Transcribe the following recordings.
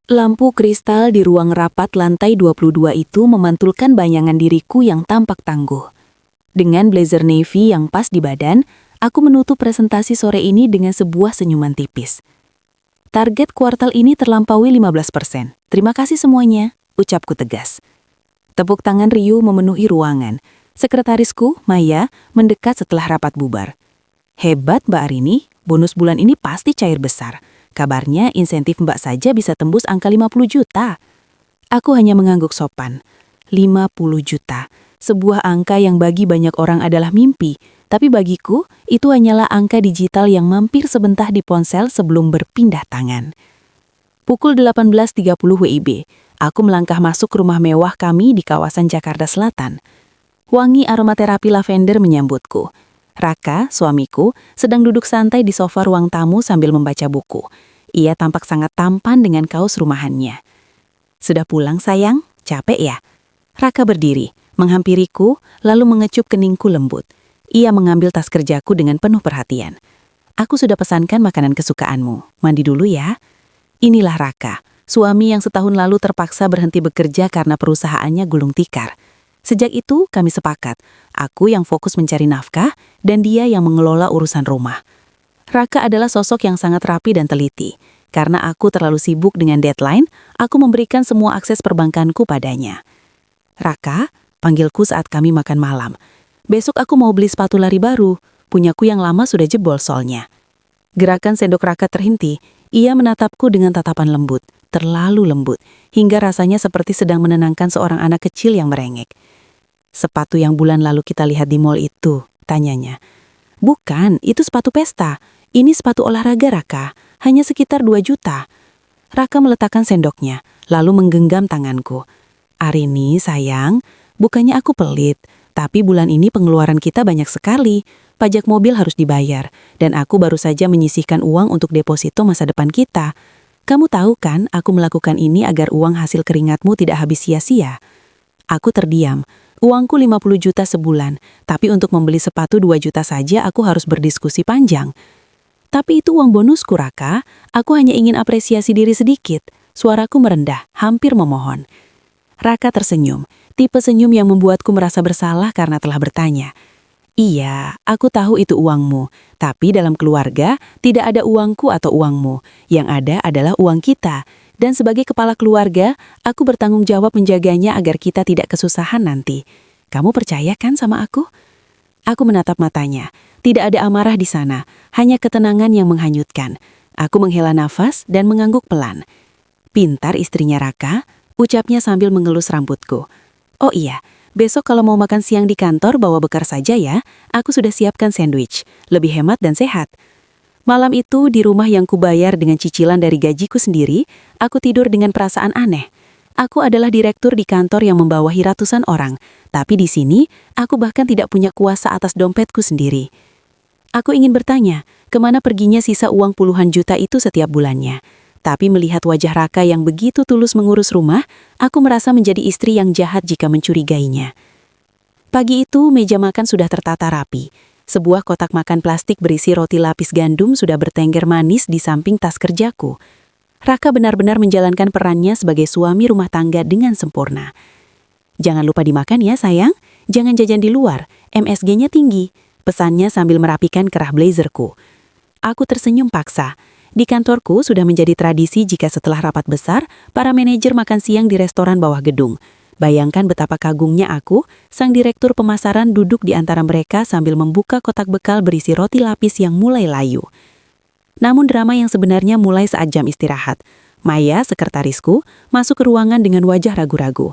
Lampu kristal di ruang rapat lantai 22 itu memantulkan bayangan diriku yang tampak tangguh. Dengan blazer navy yang pas di badan, aku menutup presentasi sore ini dengan sebuah senyuman tipis. Target kuartal ini terlampaui 15%. Terima kasih semuanya, ucapku tegas. Tepuk tangan riuh memenuhi ruangan. Sekretarisku, Maya, mendekat setelah rapat bubar. Hebat Mbak Arini, bonus bulan ini pasti cair besar. Kabarnya insentif Mbak saja bisa tembus angka 50 juta. Aku hanya mengangguk sopan. 50 juta, sebuah angka yang bagi banyak orang adalah mimpi. Tapi bagiku, itu hanyalah angka digital yang mampir sebentar di ponsel sebelum berpindah tangan. Pukul 18.30 WIB, aku melangkah masuk rumah mewah kami di kawasan Jakarta Selatan. Wangi aromaterapi lavender menyambutku. Raka, suamiku, sedang duduk santai di sofa ruang tamu sambil membaca buku. Ia tampak sangat tampan dengan kaos rumahannya. Sudah pulang sayang? Capek ya? Raka berdiri, menghampiriku, lalu mengecup keningku lembut. Ia mengambil tas kerjaku dengan penuh perhatian. Aku sudah pesankan makanan kesukaanmu. Mandi dulu ya. Inilah Raka, suami yang setahun lalu terpaksa berhenti bekerja karena perusahaannya gulung tikar. Sejak itu kami sepakat, aku yang fokus mencari nafkah dan dia yang mengelola urusan rumah. Raka adalah sosok yang sangat rapi dan teliti. Karena aku terlalu sibuk dengan deadline, aku memberikan semua akses perbankanku padanya. Raka, panggilku saat kami makan malam. Besok aku mau beli sepatu lari baru, punyaku yang lama sudah jebol solnya. Gerakan sendok Raka terhenti, ia menatapku dengan tatapan lembut, terlalu lembut, hingga rasanya seperti sedang menenangkan seorang anak kecil yang merengek. Sepatu yang bulan lalu kita lihat di mall itu, tanyanya. Bukan, itu sepatu pesta. Ini sepatu olahraga Raka, hanya sekitar 2 juta. Raka meletakkan sendoknya, lalu menggenggam tanganku. Arini sayang, bukannya aku pelit, tapi bulan ini pengeluaran kita banyak sekali. Pajak mobil harus dibayar, dan aku baru saja menyisihkan uang untuk deposito masa depan kita. Kamu tahu kan, aku melakukan ini agar uang hasil keringatmu tidak habis sia-sia. Aku terdiam. Uangku 50 juta sebulan, tapi untuk membeli sepatu 2 juta saja aku harus berdiskusi panjang. Tapi itu uang bonusku Raka, aku hanya ingin apresiasi diri sedikit. Suaraku merendah, hampir memohon. Raka tersenyum, tipe senyum yang membuatku merasa bersalah karena telah bertanya. Iya, aku tahu itu uangmu, tapi dalam keluarga tidak ada uangku atau uangmu. Yang ada adalah uang kita. Dan sebagai kepala keluarga, aku bertanggung jawab menjaganya agar kita tidak kesusahan nanti. Kamu percaya kan sama aku? Aku menatap matanya. Tidak ada amarah di sana, hanya ketenangan yang menghanyutkan. Aku menghela nafas dan mengangguk pelan. Pintar istrinya Raka, ucapnya sambil mengelus rambutku. Oh iya, besok kalau mau makan siang di kantor bawa bekal saja ya. Aku sudah siapkan sandwich, lebih hemat dan sehat. Malam itu di rumah yang kubayar dengan cicilan dari gajiku sendiri, aku tidur dengan perasaan aneh. Aku adalah direktur di kantor yang membawahi ratusan orang, tapi di sini aku bahkan tidak punya kuasa atas dompetku sendiri. Aku ingin bertanya, kemana perginya sisa uang puluhan juta itu setiap bulannya. Tapi melihat wajah Raka yang begitu tulus mengurus rumah, aku merasa menjadi istri yang jahat jika mencurigainya. Pagi itu meja makan sudah tertata rapi. Sebuah kotak makan plastik berisi roti lapis gandum sudah bertengger manis di samping tas kerjaku. Raka benar-benar menjalankan perannya sebagai suami rumah tangga dengan sempurna. Jangan lupa dimakan ya sayang, jangan jajan di luar, MSG-nya tinggi, pesannya sambil merapikan kerah blazerku. Aku tersenyum paksa. Di kantorku sudah menjadi tradisi jika setelah rapat besar, para manajer makan siang di restoran bawah gedung. Bayangkan betapa kagumnya aku, sang direktur pemasaran duduk di antara mereka sambil membuka kotak bekal berisi roti lapis yang mulai layu. Namun drama yang sebenarnya mulai saat jam istirahat. Maya, sekretarisku, masuk ke ruangan dengan wajah ragu-ragu.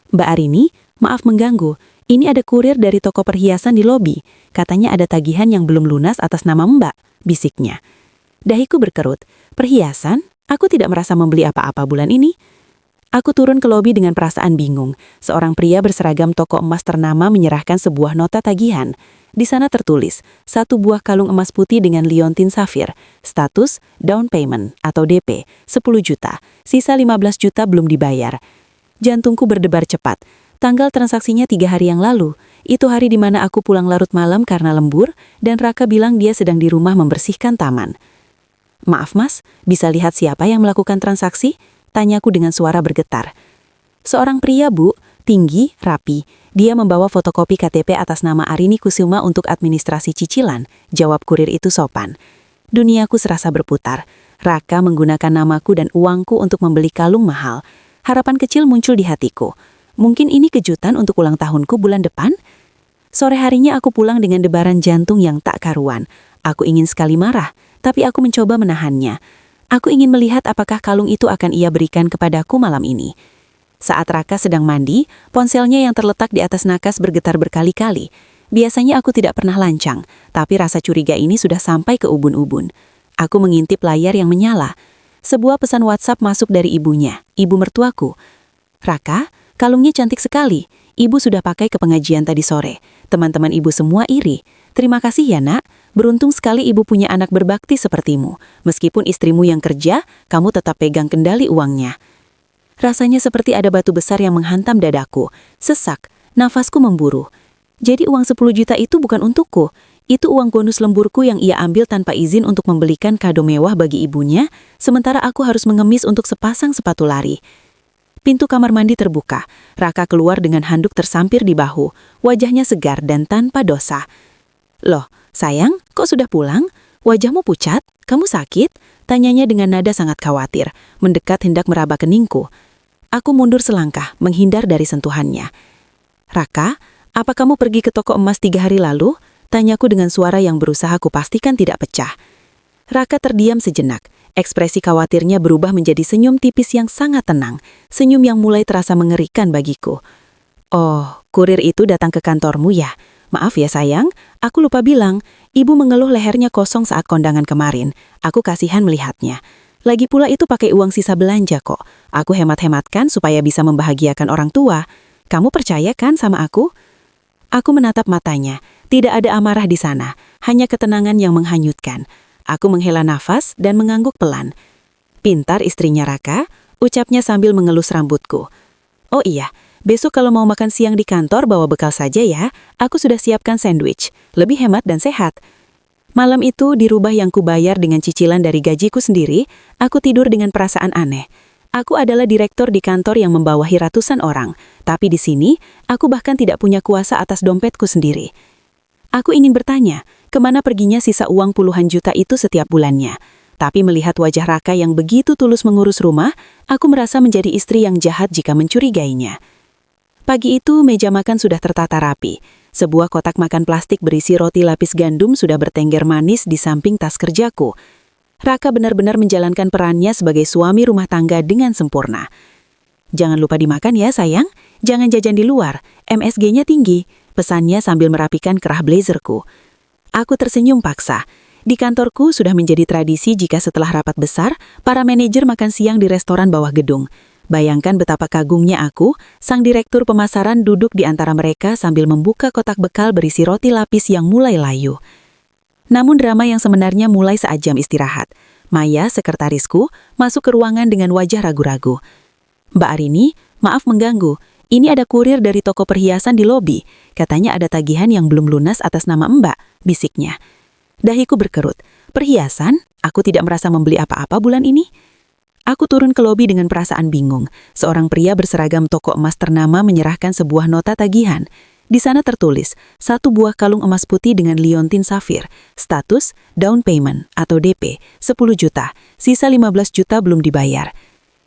Mbak Arini, maaf mengganggu. Ini ada kurir dari toko perhiasan di lobi. Katanya ada tagihan yang belum lunas atas nama Mbak, bisiknya. Dahiku berkerut. Perhiasan? Aku tidak merasa membeli apa-apa bulan ini. Aku turun ke lobi dengan perasaan bingung. Seorang pria berseragam toko emas ternama menyerahkan sebuah nota tagihan. Di sana tertulis, 1 buah kalung emas putih dengan liontin safir. Status, down payment atau DP, 10 juta. Sisa 15 juta belum dibayar. Jantungku berdebar cepat. Tanggal transaksinya 3 hari yang lalu. Itu hari di mana aku pulang larut malam karena lembur, dan Raka bilang dia sedang di rumah membersihkan taman. Maaf mas, bisa lihat siapa yang melakukan transaksi? Tanyaku dengan suara bergetar. Seorang pria, Bu, tinggi, rapi. Dia membawa fotokopi KTP atas nama Arini Kusuma untuk administrasi cicilan. Jawab kurir itu sopan. Duniaku serasa berputar. Raka menggunakan namaku dan uangku untuk membeli kalung mahal. Harapan kecil muncul di hatiku. Mungkin ini kejutan untuk ulang tahunku bulan depan? Sore harinya aku pulang dengan debaran jantung yang tak karuan. Aku ingin sekali marah, tapi aku mencoba menahannya. Aku ingin melihat apakah kalung itu akan ia berikan kepadaku malam ini. Saat Raka sedang mandi, ponselnya yang terletak di atas nakas bergetar berkali-kali. Biasanya aku tidak pernah lancang, tapi rasa curiga ini sudah sampai ke ubun-ubun. Aku mengintip layar yang menyala. Sebuah pesan WhatsApp masuk dari ibunya, ibu mertuaku. Raka, kalungnya cantik sekali. Ibu sudah pakai ke pengajian tadi sore. Teman-teman ibu semua iri. Terima kasih ya nak. Beruntung sekali ibu punya anak berbakti sepertimu. Meskipun istrimu yang kerja, kamu tetap pegang kendali uangnya. Rasanya seperti ada batu besar yang menghantam dadaku. Sesak, nafasku memburu. Jadi uang 10 juta itu bukan untukku. Itu uang bonus lemburku yang ia ambil tanpa izin untuk membelikan kado mewah bagi ibunya, sementara aku harus mengemis untuk sepasang sepatu lari. Pintu kamar mandi terbuka. Raka keluar dengan handuk tersampir di bahu. Wajahnya segar dan tanpa dosa. Loh, sayang, kok sudah pulang? Wajahmu pucat? Kamu sakit? Tanyanya dengan nada sangat khawatir, mendekat hendak meraba keningku. Aku mundur selangkah, menghindar dari sentuhannya. Raka, apa kamu pergi ke toko emas 3 hari lalu? Tanyaku dengan suara yang berusaha kupastikan tidak pecah. Raka terdiam sejenak. Ekspresi khawatirnya berubah menjadi senyum tipis yang sangat tenang. Senyum yang mulai terasa mengerikan bagiku. Oh, kurir itu datang ke kantormu ya? Maaf ya sayang, aku lupa bilang. Ibu mengeluh lehernya kosong saat kondangan kemarin. Aku kasihan melihatnya. Lagi pula itu pakai uang sisa belanja kok. Aku hemat-hematkan supaya bisa membahagiakan orang tua. Kamu percaya kan sama aku? Aku menatap matanya. Tidak ada amarah di sana, hanya ketenangan yang menghanyutkan. Aku menghela nafas dan mengangguk pelan. Pintar istrinya Raka, ucapnya sambil mengelus rambutku. Oh iya, besok kalau mau makan siang di kantor bawa bekal saja ya. Aku sudah siapkan sandwich, lebih hemat dan sehat. Malam itu di rubah yang kubayar dengan cicilan dari gajiku sendiri, aku tidur dengan perasaan aneh. Aku adalah direktur di kantor yang membawahi ratusan orang, tapi di sini aku bahkan tidak punya kuasa atas dompetku sendiri. Aku ingin bertanya, kemana perginya sisa uang puluhan juta itu setiap bulannya. Tapi melihat wajah Raka yang begitu tulus mengurus rumah, aku merasa menjadi istri yang jahat jika mencurigainya. Pagi itu meja makan sudah tertata rapi. Sebuah kotak makan plastik berisi roti lapis gandum sudah bertengger manis di samping tas kerjaku. Raka benar-benar menjalankan perannya sebagai suami rumah tangga dengan sempurna. Jangan lupa dimakan ya sayang, jangan jajan di luar, MSG-nya tinggi, pesannya sambil merapikan kerah blazerku. Aku tersenyum paksa. Di kantorku sudah menjadi tradisi jika setelah rapat besar, para manajer makan siang di restoran bawah gedung. Bayangkan betapa kagumnya aku, sang direktur pemasaran duduk di antara mereka sambil membuka kotak bekal berisi roti lapis yang mulai layu. Namun drama yang sebenarnya mulai saat jam istirahat. Maya, sekretarisku, masuk ke ruangan dengan wajah ragu-ragu. Mbak Arini, maaf mengganggu. Ini ada kurir dari toko perhiasan di lobi. Katanya ada tagihan yang belum lunas atas nama Mbak, bisiknya. Dahiku berkerut. Perhiasan? Aku tidak merasa membeli apa-apa bulan ini. Aku turun ke lobi dengan perasaan bingung. Seorang pria berseragam toko emas ternama menyerahkan sebuah nota tagihan. Di sana tertulis, 1 buah kalung emas putih dengan liontin safir. Status, down payment atau DP, 10 juta. Sisa 15 juta belum dibayar.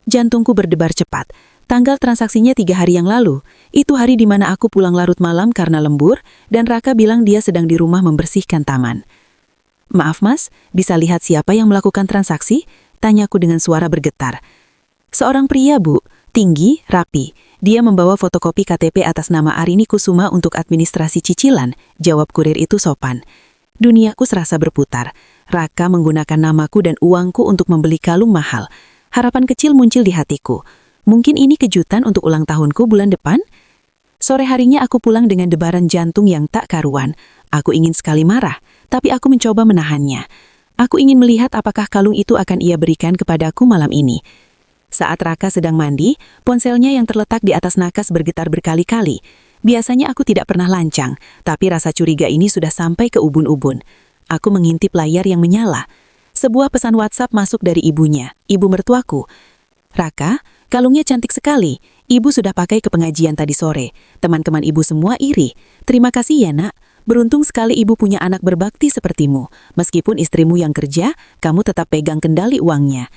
Jantungku berdebar cepat. Tanggal transaksinya 3 hari yang lalu. Itu hari di mana aku pulang larut malam karena lembur, dan Raka bilang dia sedang di rumah membersihkan taman. Maaf mas, bisa lihat siapa yang melakukan transaksi? Tanyaku dengan suara bergetar. Seorang pria bu, tinggi, rapi. Dia membawa fotokopi KTP atas nama Arini Kusuma untuk administrasi cicilan. Jawab kurir itu sopan. Duniaku serasa berputar. Raka menggunakan namaku dan uangku untuk membeli kalung mahal. Harapan kecil muncul di hatiku. Mungkin ini kejutan untuk ulang tahunku bulan depan? Sore harinya aku pulang dengan debaran jantung yang tak karuan. Aku ingin sekali marah, tapi aku mencoba menahannya. Aku ingin melihat apakah kalung itu akan ia berikan kepadaku malam ini. Saat Raka sedang mandi, ponselnya yang terletak di atas nakas bergetar berkali-kali. Biasanya aku tidak pernah lancang, tapi rasa curiga ini sudah sampai ke ubun-ubun. Aku mengintip layar yang menyala. Sebuah pesan WhatsApp masuk dari ibunya, ibu mertuaku. Raka, kalungnya cantik sekali. Ibu sudah pakai ke pengajian tadi sore. Teman-teman ibu semua iri. Terima kasih ya nak. Beruntung sekali ibu punya anak berbakti sepertimu. Meskipun istrimu yang kerja, kamu tetap pegang kendali uangnya.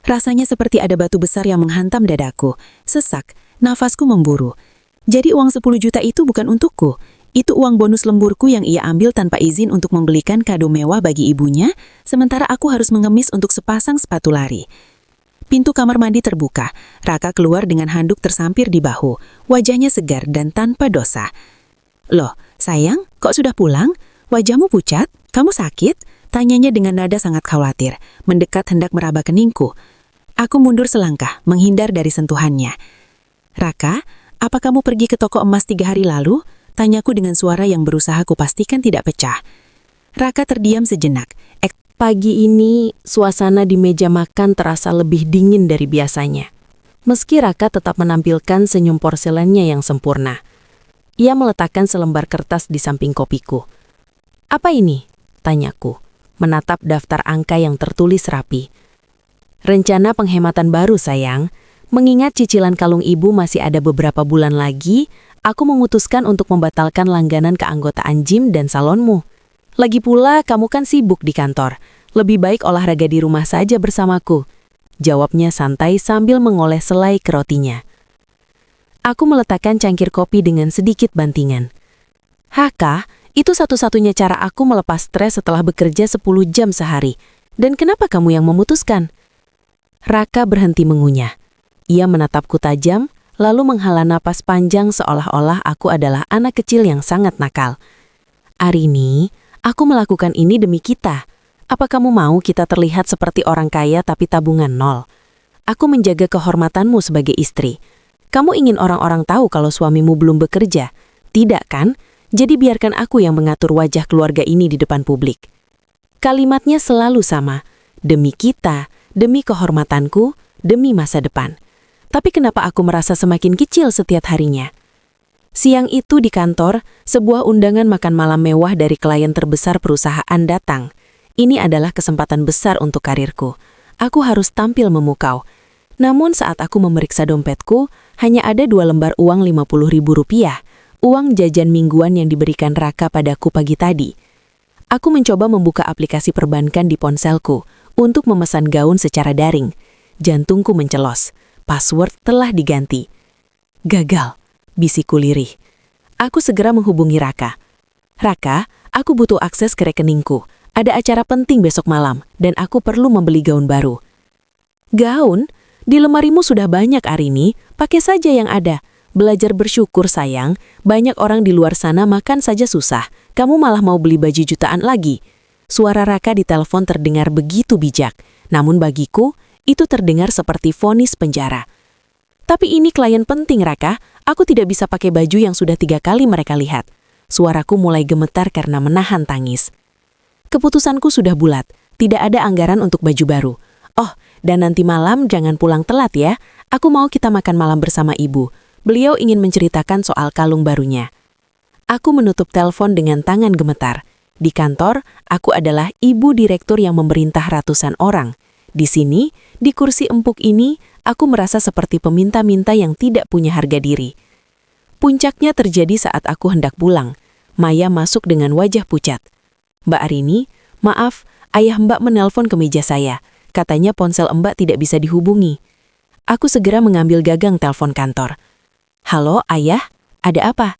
Rasanya seperti ada batu besar yang menghantam dadaku. Sesak, nafasku memburu. Jadi uang 10 juta itu bukan untukku. Itu uang bonus lemburku yang ia ambil tanpa izin untuk membelikan kado mewah bagi ibunya, sementara aku harus mengemis untuk sepasang sepatu lari. Pintu kamar mandi terbuka. Raka keluar dengan handuk tersampir di bahu. Wajahnya segar dan tanpa dosa. Loh, sayang, kok sudah pulang? Wajahmu pucat? Kamu sakit? Tanyanya dengan nada sangat khawatir, mendekat hendak meraba keningku. Aku mundur selangkah, menghindar dari sentuhannya. Raka, apa kamu pergi ke toko emas 3 hari lalu? Tanyaku dengan suara yang berusaha kupastikan tidak pecah. Raka terdiam sejenak. Pagi ini, suasana di meja makan terasa lebih dingin dari biasanya. Meski Raka tetap menampilkan senyum porselennya yang sempurna. Ia meletakkan selembar kertas di samping kopiku. "Apa ini?" tanyaku, menatap daftar angka yang tertulis rapi. "Rencana penghematan baru, sayang. Mengingat cicilan kalung ibu masih ada beberapa bulan lagi, aku memutuskan untuk membatalkan langganan keanggotaan gym dan salonmu. Lagi pula, kamu kan sibuk di kantor. Lebih baik olahraga di rumah saja bersamaku," jawabnya santai sambil mengoleh selai ke rotinya. Aku meletakkan cangkir kopi dengan sedikit bantingan. "Haka, itu satu-satunya cara aku melepas stres setelah bekerja 10 jam sehari. Dan kenapa kamu yang memutuskan?" Raka berhenti mengunyah. Ia menatapku tajam, lalu menghela napas panjang seolah-olah aku adalah anak kecil yang sangat nakal. "Arini, aku melakukan ini demi kita. Apa kamu mau kita terlihat seperti orang kaya tapi tabungan nol? Aku menjaga kehormatanmu sebagai istri. Kamu ingin orang-orang tahu kalau suamimu belum bekerja? Tidak kan? Jadi biarkan aku yang mengatur wajah keluarga ini di depan publik." Kalimatnya selalu sama. Demi kita, demi kehormatanku, demi masa depan. Tapi kenapa aku merasa semakin kecil setiap harinya? Siang itu di kantor, sebuah undangan makan malam mewah dari klien terbesar perusahaan datang. Ini adalah kesempatan besar untuk karirku. Aku harus tampil memukau. Namun saat aku memeriksa dompetku, hanya ada 2 lembar uang Rp50.000, uang jajan mingguan yang diberikan Raka padaku pagi tadi. Aku mencoba membuka aplikasi perbankan di ponselku untuk memesan gaun secara daring. Jantungku mencelos. Password telah diganti. Gagal, bisikku lirih. Aku segera menghubungi Raka. "Raka, aku butuh akses ke rekeningku. Ada acara penting besok malam, dan aku perlu membeli gaun baru." "Gaun? Di lemarimu sudah banyak, Arini. Pakai saja yang ada. Belajar bersyukur, sayang. Banyak orang di luar sana makan saja susah. Kamu malah mau beli baju jutaan lagi." Suara Raka di telepon terdengar begitu bijak. Namun bagiku, itu terdengar seperti vonis penjara. "Tapi ini klien penting, Raka. Aku tidak bisa pakai baju yang sudah 3 kali mereka lihat." Suaraku mulai gemetar karena menahan tangis. Keputusanku sudah bulat. Tidak ada anggaran untuk baju baru. "Oh, dan nanti malam jangan pulang telat ya. Aku mau kita makan malam bersama ibu. Beliau ingin menceritakan soal kalung barunya." Aku menutup telepon dengan tangan gemetar. Di kantor, aku adalah ibu direktur yang memerintah ratusan orang. Di sini, di kursi empuk ini, aku merasa seperti peminta-minta yang tidak punya harga diri. Puncaknya terjadi saat aku hendak pulang. Maya masuk dengan wajah pucat. "Mbak Arini, maaf, ayah Mbak menelpon ke meja saya. Katanya ponsel Mbak tidak bisa dihubungi." Aku segera mengambil gagang telepon kantor. "Halo, ayah, ada apa?"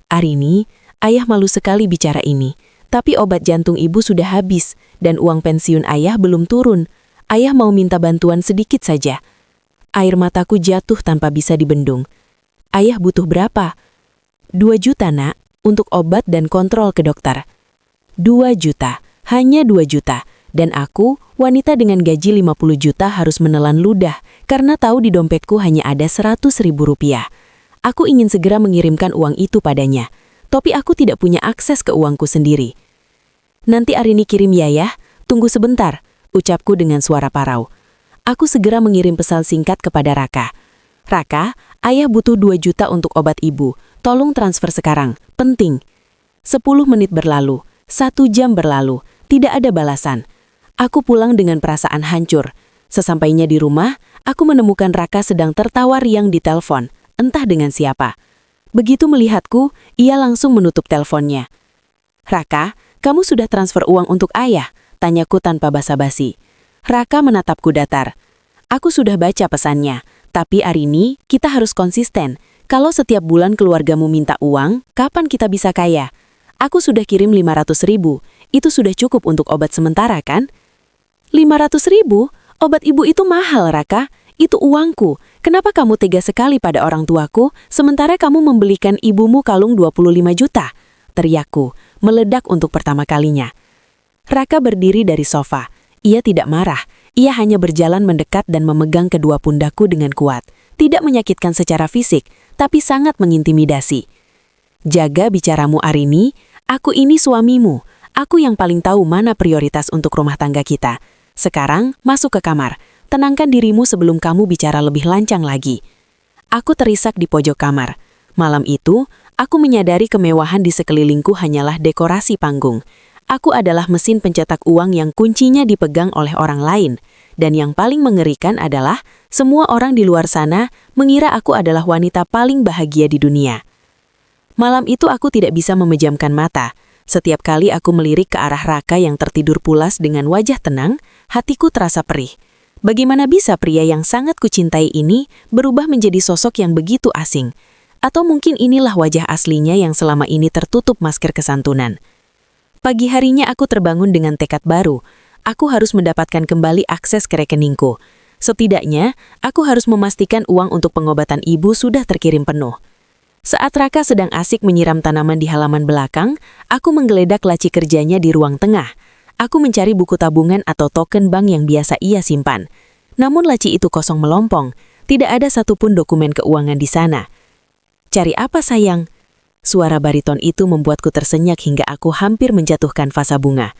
"Arini, ayah malu sekali bicara ini. Tapi obat jantung ibu sudah habis, dan uang pensiun ayah belum turun. Ayah mau minta bantuan sedikit saja." Air mataku jatuh tanpa bisa dibendung. "Ayah butuh berapa?" 2 juta, nak, untuk obat dan kontrol ke dokter." 2 juta, hanya 2 juta. Dan aku, wanita dengan gaji 50 juta harus menelan ludah, karena tahu di dompetku hanya ada Rp100.000. Aku ingin segera mengirimkan uang itu padanya. Tapi aku tidak punya akses ke uangku sendiri. "Nanti Arini kirim ya, tunggu sebentar," ucapku dengan suara parau. Aku segera mengirim pesan singkat kepada Raka. "Raka, ayah butuh 2 juta untuk obat ibu. Tolong transfer sekarang, penting." 10 menit berlalu, 1 jam berlalu, tidak ada balasan. Aku pulang dengan perasaan hancur. Sesampainya di rumah, aku menemukan Raka sedang tertawa riang di telepon, entah dengan siapa. Begitu melihatku, ia langsung menutup teleponnya. "Raka, kamu sudah transfer uang untuk ayah?" tanyaku tanpa basa-basi. Raka menatapku datar. "Aku sudah baca pesannya, tapi Arini, kita harus konsisten. Kalau setiap bulan keluargamu minta uang, kapan kita bisa kaya? Aku sudah kirim 500.000, itu sudah cukup untuk obat sementara kan?" 500.000? Obat ibu itu mahal, Raka. Itu uangku. Kenapa kamu tega sekali pada orang tuaku, sementara kamu membelikan ibumu kalung 25 juta? Teriakku, meledak untuk pertama kalinya. Raka berdiri dari sofa. Ia tidak marah. Ia hanya berjalan mendekat dan memegang kedua pundakku dengan kuat. Tidak menyakitkan secara fisik, tapi sangat mengintimidasi. "Jaga bicaramu, Arini. Aku ini suamimu. Aku yang paling tahu mana prioritas untuk rumah tangga kita. Sekarang, masuk ke kamar. Tenangkan dirimu sebelum kamu bicara lebih lancang lagi." Aku terisak di pojok kamar. Malam itu, aku menyadari kemewahan di sekelilingku hanyalah dekorasi panggung. Aku adalah mesin pencetak uang yang kuncinya dipegang oleh orang lain. Dan yang paling mengerikan adalah, semua orang di luar sana mengira aku adalah wanita paling bahagia di dunia. Malam itu aku tidak bisa memejamkan mata. Setiap kali aku melirik ke arah Raka yang tertidur pulas dengan wajah tenang, hatiku terasa perih. Bagaimana bisa pria yang sangat kucintai ini berubah menjadi sosok yang begitu asing? Atau mungkin inilah wajah aslinya yang selama ini tertutup masker kesantunan. Pagi harinya aku terbangun dengan tekad baru. Aku harus mendapatkan kembali akses ke rekeningku. Setidaknya, aku harus memastikan uang untuk pengobatan ibu sudah terkirim penuh. Saat Raka sedang asik menyiram tanaman di halaman belakang, aku menggeledak laci kerjanya di ruang tengah. Aku mencari buku tabungan atau token bank yang biasa ia simpan. Namun laci itu kosong melompong, tidak ada satupun dokumen keuangan di sana. "Cari apa, sayang?" Suara bariton itu membuatku tersenyak hingga aku hampir menjatuhkan vasa bunga.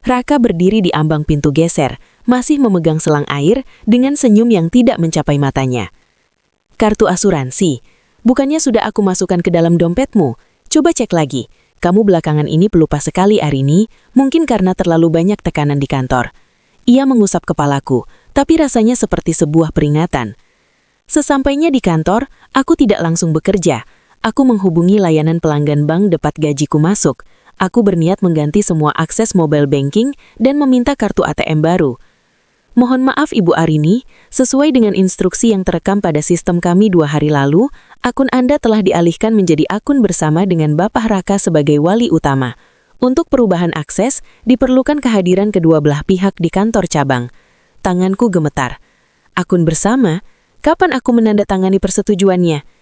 Raka berdiri di ambang pintu geser, masih memegang selang air dengan senyum yang tidak mencapai matanya. "Kartu asuransi. Bukannya sudah aku masukkan ke dalam dompetmu? Coba cek lagi. Kamu belakangan ini pelupa sekali, Arini, mungkin karena terlalu banyak tekanan di kantor." Ia mengusap kepalaku, tapi rasanya seperti sebuah peringatan. Sesampainya di kantor, aku tidak langsung bekerja. Aku menghubungi layanan pelanggan bank depat gajiku masuk. Aku berniat mengganti semua akses mobile banking dan meminta kartu ATM baru. "Mohon maaf Ibu Arini, sesuai dengan instruksi yang terekam pada sistem kami 2 hari lalu, akun Anda telah dialihkan menjadi akun bersama dengan Bapak Raka sebagai wali utama. Untuk perubahan akses, diperlukan kehadiran kedua belah pihak di kantor cabang." Tanganku gemetar. "Akun bersama? Kapan aku menandatangani persetujuannya?"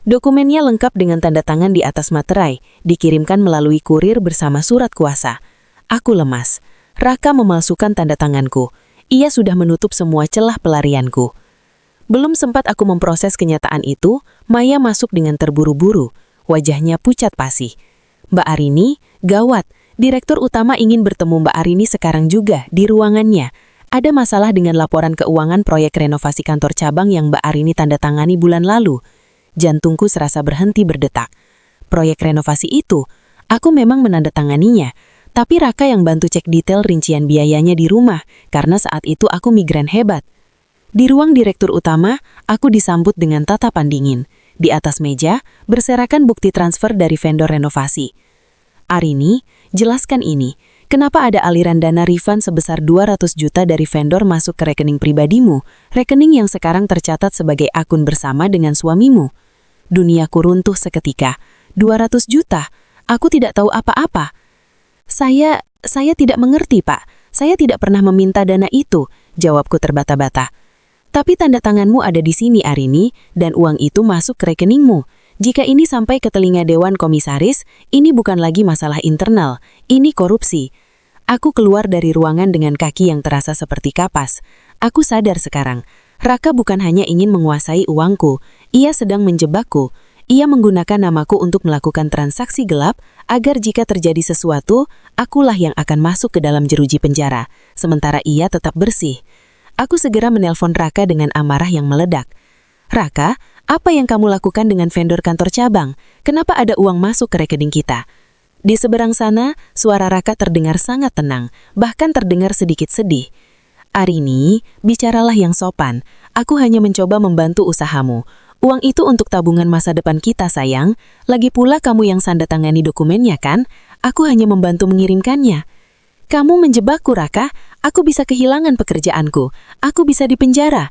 Dokumennya lengkap dengan tanda tangan di atas materai, dikirimkan melalui kurir bersama surat kuasa. Aku lemas. Raka memalsukan tanda tanganku. Ia sudah menutup semua celah pelarianku. Belum sempat aku memproses kenyataan itu, Maya masuk dengan terburu-buru. Wajahnya pucat pasi. "Mbak Arini, gawat. Direktur utama ingin bertemu Mbak Arini sekarang juga di ruangannya. Ada masalah dengan laporan keuangan proyek renovasi kantor cabang yang Mbak Arini tanda tangani bulan lalu." Jantungku serasa berhenti berdetak. Proyek renovasi itu, aku memang menandatanganinya. Tapi Raka yang bantu cek detail rincian biayanya di rumah, karena saat itu aku migren hebat. Di ruang direktur utama, aku disambut dengan tatapan dingin. Di atas meja, berserakan bukti transfer dari vendor renovasi. "Arini, jelaskan ini. Kenapa ada aliran dana refund sebesar 200 juta dari vendor masuk ke rekening pribadimu, rekening yang sekarang tercatat sebagai akun bersama dengan suamimu?" Duniaku runtuh seketika. 200 juta? Aku tidak tahu apa-apa. Saya tidak mengerti, Pak. Saya tidak pernah meminta dana itu, jawabku terbata-bata. "Tapi tanda tanganmu ada di sini, Arini, dan uang itu masuk ke rekeningmu. Jika ini sampai ke telinga Dewan Komisaris, ini bukan lagi masalah internal, ini korupsi." Aku keluar dari ruangan dengan kaki yang terasa seperti kapas. Aku sadar sekarang, Raka bukan hanya ingin menguasai uangku, ia sedang menjebakku. Ia menggunakan namaku untuk melakukan transaksi gelap, agar jika terjadi sesuatu, akulah yang akan masuk ke dalam jeruji penjara, sementara ia tetap bersih. Aku segera menelpon Raka dengan amarah yang meledak. "Raka, apa yang kamu lakukan dengan vendor kantor cabang? Kenapa ada uang masuk ke rekening kita?" Di seberang sana, suara Raka terdengar sangat tenang, bahkan terdengar sedikit sedih. "Arini, bicaralah yang sopan. Aku hanya mencoba membantu usahamu. Uang itu untuk tabungan masa depan kita, sayang. Lagi pula kamu yang tangani dokumennya, kan? Aku hanya membantu mengirimkannya. Kamu menjebakku, Raka. Aku bisa kehilangan pekerjaanku. Aku bisa dipenjara.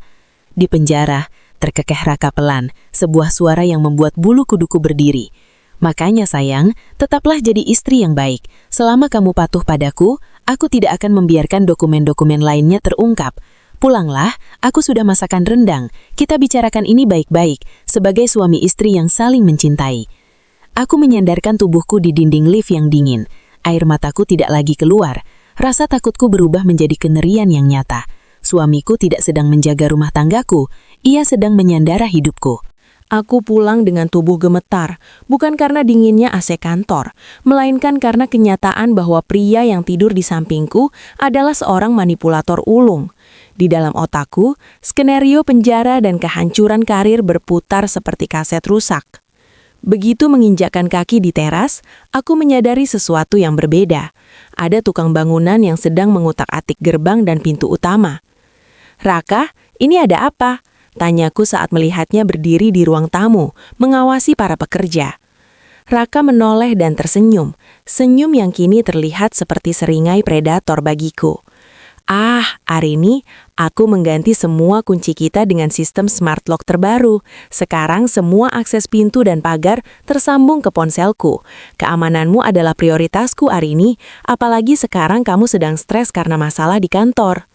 Dipenjara, terkekeh Raka pelan, sebuah suara yang membuat bulu kuduku berdiri. Makanya sayang, tetaplah jadi istri yang baik. Selama kamu patuh padaku, aku tidak akan membiarkan dokumen-dokumen lainnya terungkap. Pulanglah, aku sudah masakan rendang. Kita bicarakan ini baik-baik, sebagai suami istri yang saling mencintai. Aku menyandarkan tubuhku di dinding lift yang dingin. Air mataku tidak lagi keluar. Rasa takutku berubah menjadi kengerian yang nyata. Suamiku tidak sedang menjaga rumah tanggaku, ia sedang menyandara hidupku. Aku pulang dengan tubuh gemetar, bukan karena dinginnya AC kantor, melainkan karena kenyataan bahwa pria yang tidur di sampingku adalah seorang manipulator ulung. Di dalam otakku, skenario penjara dan kehancuran karir berputar seperti kaset rusak. Begitu menginjakkan kaki di teras, aku menyadari sesuatu yang berbeda. Ada tukang bangunan yang sedang mengutak-atik gerbang dan pintu utama. "Raka, ini ada apa?" tanyaku saat melihatnya berdiri di ruang tamu, mengawasi para pekerja. Raka menoleh dan tersenyum, senyum yang kini terlihat seperti seringai predator bagiku. Arini, aku mengganti semua kunci kita dengan sistem smart lock terbaru. Sekarang semua akses pintu dan pagar tersambung ke ponselku. Keamananmu adalah prioritasku, Arini, apalagi sekarang kamu sedang stres karena masalah di kantor.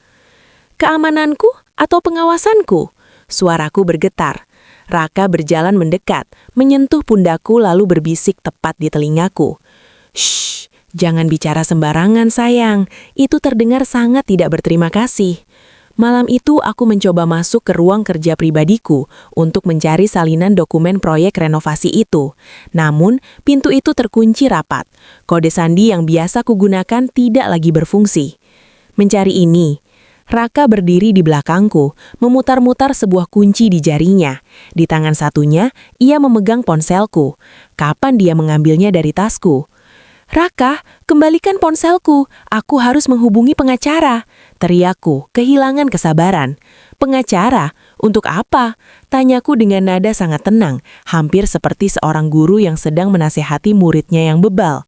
Keamananku atau pengawasanku? Suaraku bergetar. Raka berjalan mendekat, menyentuh pundakku lalu berbisik tepat di telingaku. "Shh, jangan bicara sembarangan, sayang. Itu terdengar sangat tidak berterima kasih." Malam itu aku mencoba masuk ke ruang kerja pribadiku untuk mencari salinan dokumen proyek renovasi itu. Namun, pintu itu terkunci rapat. Kode sandi yang biasa kugunakan tidak lagi berfungsi. Mencari ini, Raka berdiri di belakangku, memutar-mutar sebuah kunci di jarinya. Di tangan satunya, ia memegang ponselku. Kapan dia mengambilnya dari tasku? "Raka, kembalikan ponselku. Aku harus menghubungi pengacara," teriakku, kehilangan kesabaran. "Pengacara? Untuk apa?" tanyaku dengan nada sangat tenang, hampir seperti seorang guru yang sedang menasehati muridnya yang bebal.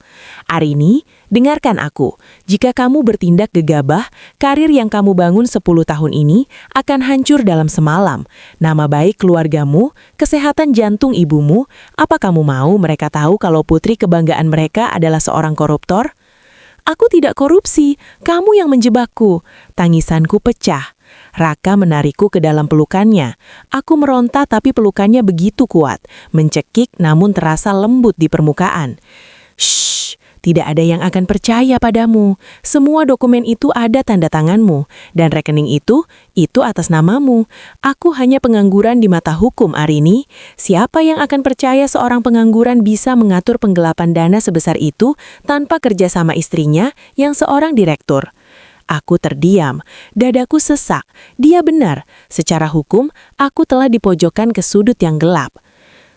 "Arini, dengarkan aku. Jika kamu bertindak gegabah, karir yang kamu bangun 10 tahun ini akan hancur dalam semalam. Nama baik keluargamu, kesehatan jantung ibumu, apa kamu mau mereka tahu kalau putri kebanggaan mereka adalah seorang koruptor?" "Aku tidak korupsi, kamu yang menjebakku." Tangisanku pecah. Raka menarikku ke dalam pelukannya. Aku meronta tapi pelukannya begitu kuat, mencekik namun terasa lembut di permukaan. "Shh, tidak ada yang akan percaya padamu. Semua dokumen itu ada tanda tanganmu, dan rekening itu atas namamu. Aku hanya pengangguran di mata hukum, Arini. Siapa yang akan percaya seorang pengangguran bisa mengatur penggelapan dana sebesar itu tanpa kerja sama istrinya yang seorang direktur?" Aku terdiam, dadaku sesak. Dia benar, secara hukum aku telah dipojokkan ke sudut yang gelap.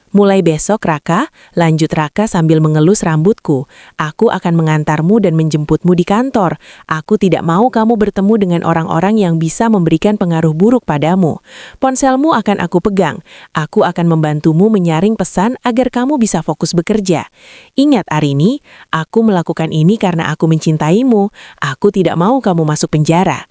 "Mulai besok, Raka," lanjut Raka sambil mengelus rambutku. "Aku akan mengantarmu dan menjemputmu di kantor. Aku tidak mau kamu bertemu dengan orang-orang yang bisa memberikan pengaruh buruk padamu. Ponselmu akan aku pegang. Aku akan membantumu menyaring pesan agar kamu bisa fokus bekerja. Ingat, Arini, aku melakukan ini karena aku mencintaimu. Aku tidak mau kamu masuk penjara."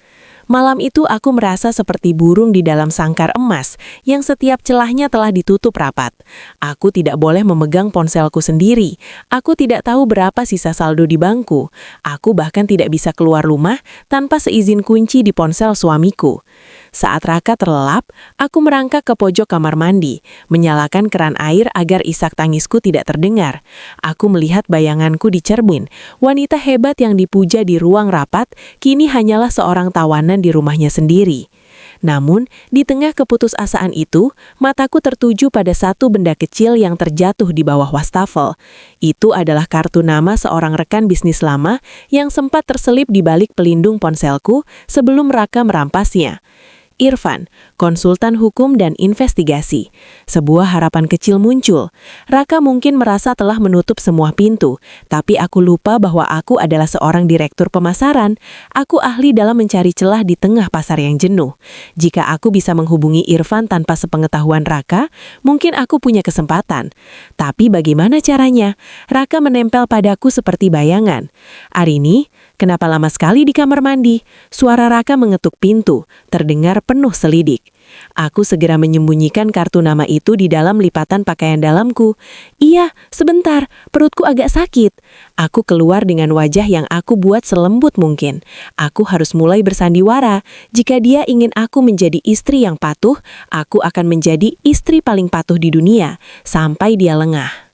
Malam itu aku merasa seperti burung di dalam sangkar emas yang setiap celahnya telah ditutup rapat. Aku tidak boleh memegang ponselku sendiri. Aku tidak tahu berapa sisa saldo di bangku. Aku bahkan tidak bisa keluar rumah tanpa seizin kunci di ponsel suamiku. Saat Raka terlelap, aku merangkak ke pojok kamar mandi, menyalakan keran air agar isak tangisku tidak terdengar. Aku melihat bayanganku di cermin. Wanita hebat yang dipuja di ruang rapat kini hanyalah seorang tawanan di rumahnya sendiri. Namun, di tengah keputusasaan itu, mataku tertuju pada satu benda kecil yang terjatuh di bawah wastafel. Itu adalah kartu nama seorang rekan bisnis lama yang sempat terselip di balik pelindung ponselku sebelum Raka merampasnya. Irfan, konsultan hukum dan investigasi. Sebuah harapan kecil muncul. Raka mungkin merasa telah menutup semua pintu, tapi aku lupa bahwa aku adalah seorang direktur pemasaran. Aku ahli dalam mencari celah di tengah pasar yang jenuh. Jika aku bisa menghubungi Irfan tanpa sepengetahuan Raka, mungkin aku punya kesempatan. Tapi bagaimana caranya? Raka menempel padaku seperti bayangan. Arini, kenapa lama sekali di kamar mandi? Suara Raka mengetuk pintu, terdengar penuh selidik. Aku segera menyembunyikan kartu nama itu di dalam lipatan pakaian dalamku. Iya, sebentar, perutku agak sakit. Aku keluar dengan wajah yang aku buat selembut mungkin. Aku harus mulai bersandiwara. Jika dia ingin aku menjadi istri yang patuh, aku akan menjadi istri paling patuh di dunia, sampai dia lengah.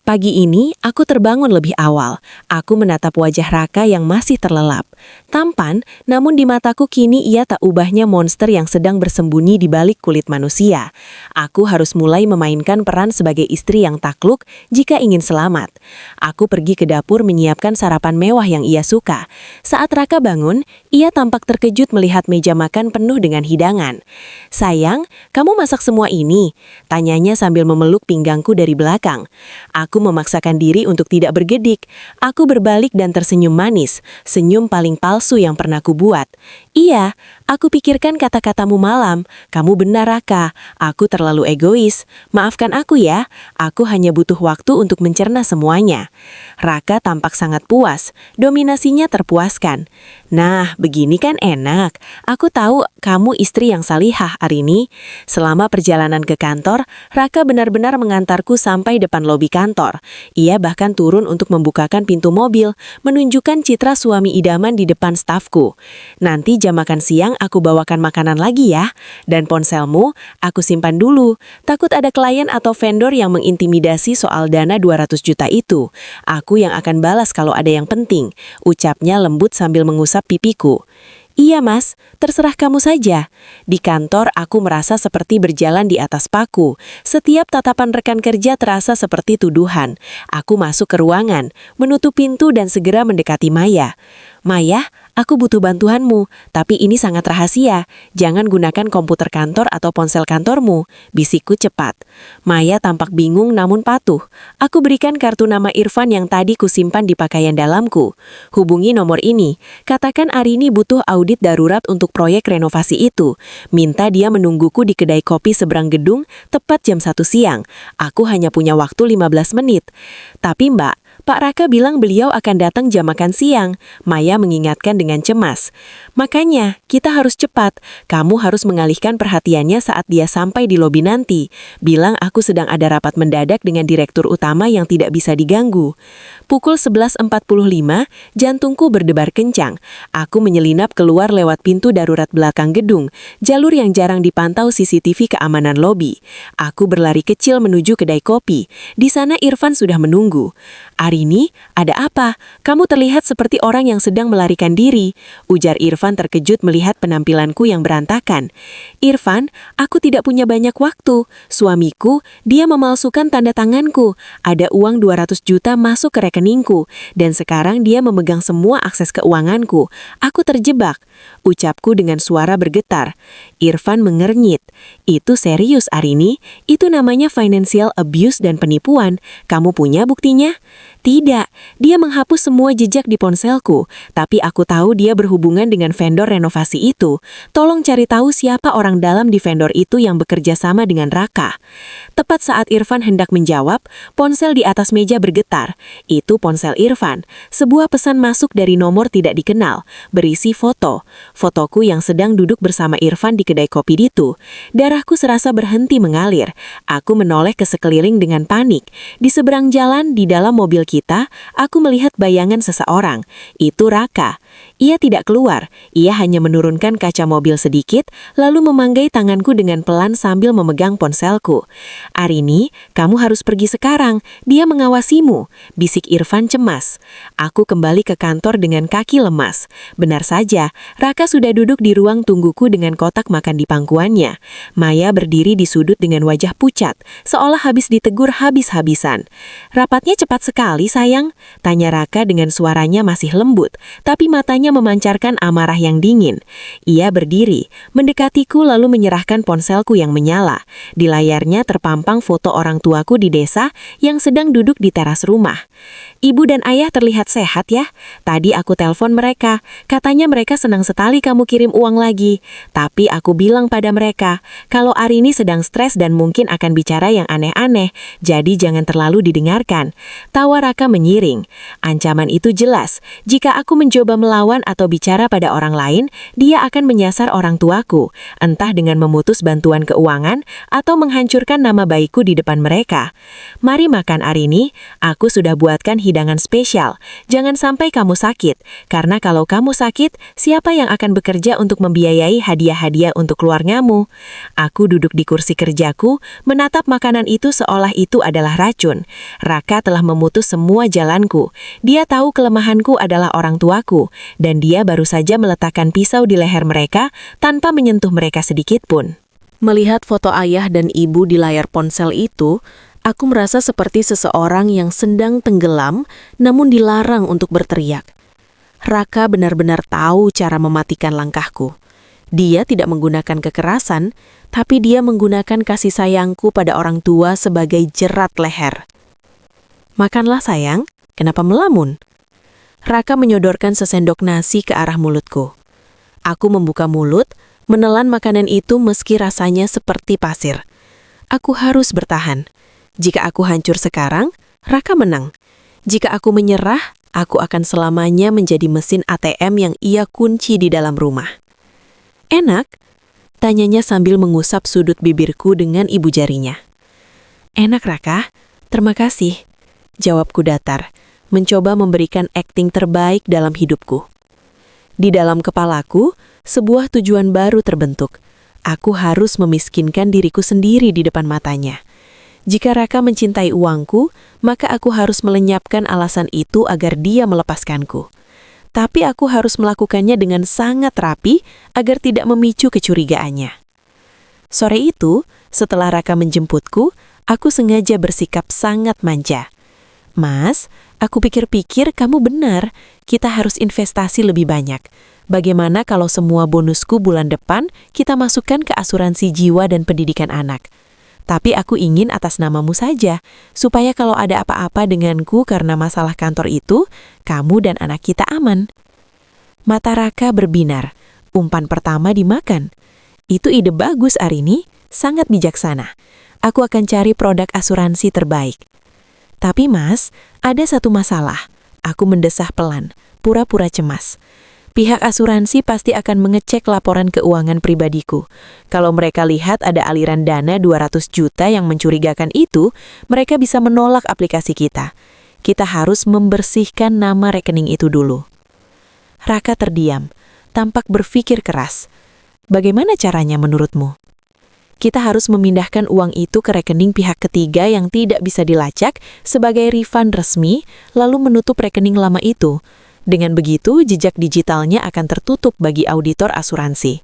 Pagi ini, aku terbangun lebih awal. Aku menatap wajah Raka yang masih terlelap. Tampan, namun di mataku kini ia tak ubahnya monster yang sedang bersembunyi di balik kulit manusia. Aku harus mulai memainkan peran sebagai istri yang takluk jika ingin selamat. Aku pergi ke dapur menyiapkan sarapan mewah yang ia suka. Saat Raka bangun, ia tampak terkejut melihat meja makan penuh dengan hidangan. "Sayang, kamu masak semua ini?" tanyanya sambil memeluk pinggangku dari belakang. Aku memaksakan diri untuk tidak bergedik. Aku berbalik dan tersenyum manis, senyum paling palsu yang pernah kubuat. "Iya, aku pikirkan kata-katamu malam. Kamu benar, Raka. Aku terlalu egois. Maafkan aku ya, aku hanya butuh waktu untuk mencerna semuanya." Raka tampak sangat puas, dominasinya terpuaskan. "Nah, begini kan enak. Aku tahu kamu istri yang salihah, Arini." Selama perjalanan ke kantor, Raka benar-benar mengantarku sampai depan lobi kantor. Ia bahkan turun untuk membukakan pintu mobil, menunjukkan citra suami idaman di depan stafku. "Nanti jam makan siang aku bawakan makanan lagi ya. Dan ponselmu, aku simpan dulu. Takut ada klien atau vendor yang mengintimidasi soal dana 200 juta itu. Aku yang akan balas kalau ada yang penting," ucapnya lembut sambil mengusap pipiku. "Iya mas, terserah kamu saja." Di kantor aku merasa seperti berjalan di atas paku. Setiap tatapan rekan kerja terasa seperti tuduhan. Aku masuk ke ruangan, menutup pintu dan segera mendekati Maya. "Maya, aku butuh bantuanmu, tapi ini sangat rahasia. Jangan gunakan komputer kantor atau ponsel kantormu," bisikku cepat. Maya tampak bingung namun patuh. Aku berikan kartu nama Irfan yang tadi kusimpan di pakaian dalamku. "Hubungi nomor ini. Katakan Arini butuh audit darurat untuk proyek renovasi itu. Minta dia menungguku di kedai kopi seberang gedung tepat jam 1 siang. Aku hanya punya waktu 15 menit. Tapi Mbak, Pak Raka bilang beliau akan datang jam makan siang," Maya mengingatkan dengan cemas. "Makanya, kita harus cepat. Kamu harus mengalihkan perhatiannya saat dia sampai di lobi nanti. Bilang aku sedang ada rapat mendadak dengan direktur utama yang tidak bisa diganggu." Pukul 11.45, jantungku berdebar kencang. Aku menyelinap keluar lewat pintu darurat belakang gedung, jalur yang jarang dipantau CCTV keamanan lobi. Aku berlari kecil menuju kedai kopi. Di sana Irfan sudah menunggu. "Arini, ada apa? Kamu terlihat seperti orang yang sedang melarikan diri," ujar Irfan terkejut melihat penampilanku yang berantakan. "Irfan, aku tidak punya banyak waktu. Suamiku, dia memalsukan tanda tanganku. Ada uang 200 juta masuk ke rekeningku, dan sekarang dia memegang semua akses keuanganku. Aku terjebak," ucapku dengan suara bergetar. Irfan mengernyit. "Itu serius, Arini. Itu namanya financial abuse dan penipuan. Kamu punya buktinya?" "Tidak, dia menghapus semua jejak di ponselku, tapi aku tahu dia berhubungan dengan vendor renovasi itu. Tolong cari tahu siapa orang dalam di vendor itu yang bekerja sama dengan Raka." Tepat saat Irfan hendak menjawab, ponsel di atas meja bergetar. Itu ponsel Irfan. Sebuah pesan masuk dari nomor tidak dikenal, berisi foto. Fotoku yang sedang duduk bersama Irfan di kedai kopi itu. Darahku serasa berhenti mengalir. Aku menoleh ke sekeliling dengan panik. Di seberang jalan, di dalam mobil kita, aku melihat bayangan seseorang. Itu Raka. Ia tidak keluar. Ia hanya menurunkan kaca mobil sedikit, lalu memanggai tanganku dengan pelan sambil memegang ponselku. "Arini, kamu harus pergi sekarang. Dia mengawasimu," bisik Irfan cemas. Aku kembali ke kantor dengan kaki lemas. Benar saja, Raka sudah duduk di ruang tungguku dengan kotak makan di pangkuannya. Maya berdiri di sudut dengan wajah pucat, seolah habis ditegur habis-habisan. "Rapatnya cepat sekali, sayang," tanya Raka dengan suaranya masih lembut, tapi mata matanya memancarkan amarah yang dingin. Ia berdiri, mendekatiku lalu menyerahkan ponselku yang menyala. Di layarnya terpampang foto orang tuaku di desa yang sedang duduk di teras rumah. Ibu dan ayah terlihat sehat ya. Tadi aku telepon mereka, katanya mereka senang sekali kamu kirim uang lagi. Tapi aku bilang pada mereka, kalau Arini sedang stres dan mungkin akan bicara yang aneh-aneh, jadi jangan terlalu didengarkan. Tawa Raka menyiring. Ancaman itu jelas, jika aku mencoba melawan atau bicara pada orang lain, dia akan menyasar orang tuaku, entah dengan memutus bantuan keuangan atau menghancurkan nama baikku di depan mereka. Mari makan Arini, aku sudah buatkan hidangan spesial. Jangan sampai kamu sakit, karena kalau kamu sakit, siapa yang akan bekerja untuk membiayai hadiah-hadiah untuk keluargamu? Aku duduk di kursi kerjaku, menatap makanan itu seolah itu adalah racun. Raka telah memutus semua jalanku. Dia tahu kelemahanku adalah orang tuaku, dan dia baru saja meletakkan pisau di leher mereka tanpa menyentuh mereka sedikit pun. Melihat foto ayah dan ibu di layar ponsel itu, aku merasa seperti seseorang yang sedang tenggelam namun dilarang untuk berteriak. Raka benar-benar tahu cara mematikan langkahku. Dia tidak menggunakan kekerasan, tapi dia menggunakan kasih sayangku pada orang tua sebagai jerat leher. Makanlah sayang, kenapa melamun? Raka menyodorkan sesendok nasi ke arah mulutku. Aku membuka mulut, menelan makanan itu meski rasanya seperti pasir. Aku harus bertahan. Jika aku hancur sekarang, Raka menang. Jika aku menyerah, aku akan selamanya menjadi mesin ATM yang ia kunci di dalam rumah. Enak? Tanyanya sambil mengusap sudut bibirku dengan ibu jarinya. Enak, Raka. Terima kasih. Jawabku datar, mencoba memberikan akting terbaik dalam hidupku. Di dalam kepalaku, sebuah tujuan baru terbentuk. Aku harus memiskinkan diriku sendiri di depan matanya. Jika Raka mencintai uangku, maka aku harus melenyapkan alasan itu agar dia melepaskanku. Tapi aku harus melakukannya dengan sangat rapi agar tidak memicu kecurigaannya. Sore itu, setelah Raka menjemputku, aku sengaja bersikap sangat manja. Mas, aku pikir-pikir kamu benar, kita harus investasi lebih banyak. Bagaimana kalau semua bonusku bulan depan kita masukkan ke asuransi jiwa dan pendidikan anak? Tapi aku ingin atas namamu saja, supaya kalau ada apa-apa denganku karena masalah kantor itu, kamu dan anak kita aman. Mata Raka berbinar, umpan pertama dimakan. Itu ide bagus, Arini, sangat bijaksana. Aku akan cari produk asuransi terbaik. Tapi Mas, ada satu masalah. Aku mendesah pelan, pura-pura cemas. Pihak asuransi pasti akan mengecek laporan keuangan pribadiku. Kalau mereka lihat ada aliran dana 200 juta yang mencurigakan itu, mereka bisa menolak aplikasi kita. Kita harus membersihkan nama rekening itu dulu. Raka terdiam, tampak berpikir keras. Bagaimana caranya menurutmu? Kita harus memindahkan uang itu ke rekening pihak ketiga yang tidak bisa dilacak sebagai refund resmi, lalu menutup rekening lama itu. Dengan begitu, jejak digitalnya akan tertutup bagi auditor asuransi.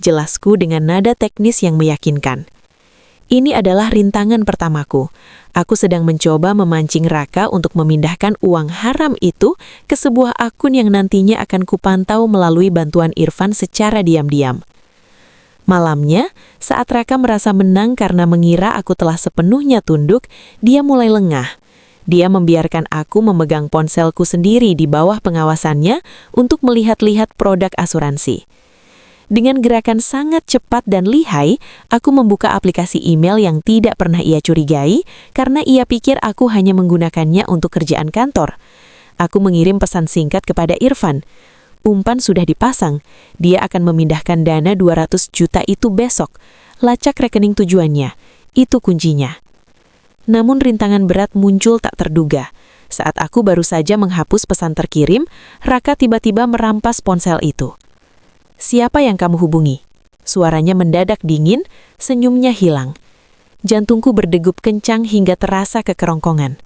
Jelasku dengan nada teknis yang meyakinkan. Ini adalah rintangan pertamaku. Aku sedang mencoba memancing Raka untuk memindahkan uang haram itu ke sebuah akun yang nantinya akan kupantau melalui bantuan Irfan secara diam-diam. Malamnya, saat Raka merasa menang karena mengira aku telah sepenuhnya tunduk, dia mulai lengah. Dia membiarkan aku memegang ponselku sendiri di bawah pengawasannya untuk melihat-lihat produk asuransi. Dengan gerakan sangat cepat dan lihai, aku membuka aplikasi email yang tidak pernah ia curigai karena ia pikir aku hanya menggunakannya untuk kerjaan kantor. Aku mengirim pesan singkat kepada Irfan. Umpan sudah dipasang, dia akan memindahkan dana 200 juta itu besok. Lacak rekening tujuannya, itu kuncinya. Namun rintangan berat muncul tak terduga. Saat aku baru saja menghapus pesan terkirim, Raka tiba-tiba merampas ponsel itu. Siapa yang kamu hubungi? Suaranya mendadak dingin, senyumnya hilang. Jantungku berdegup kencang hingga terasa kekerongkongan.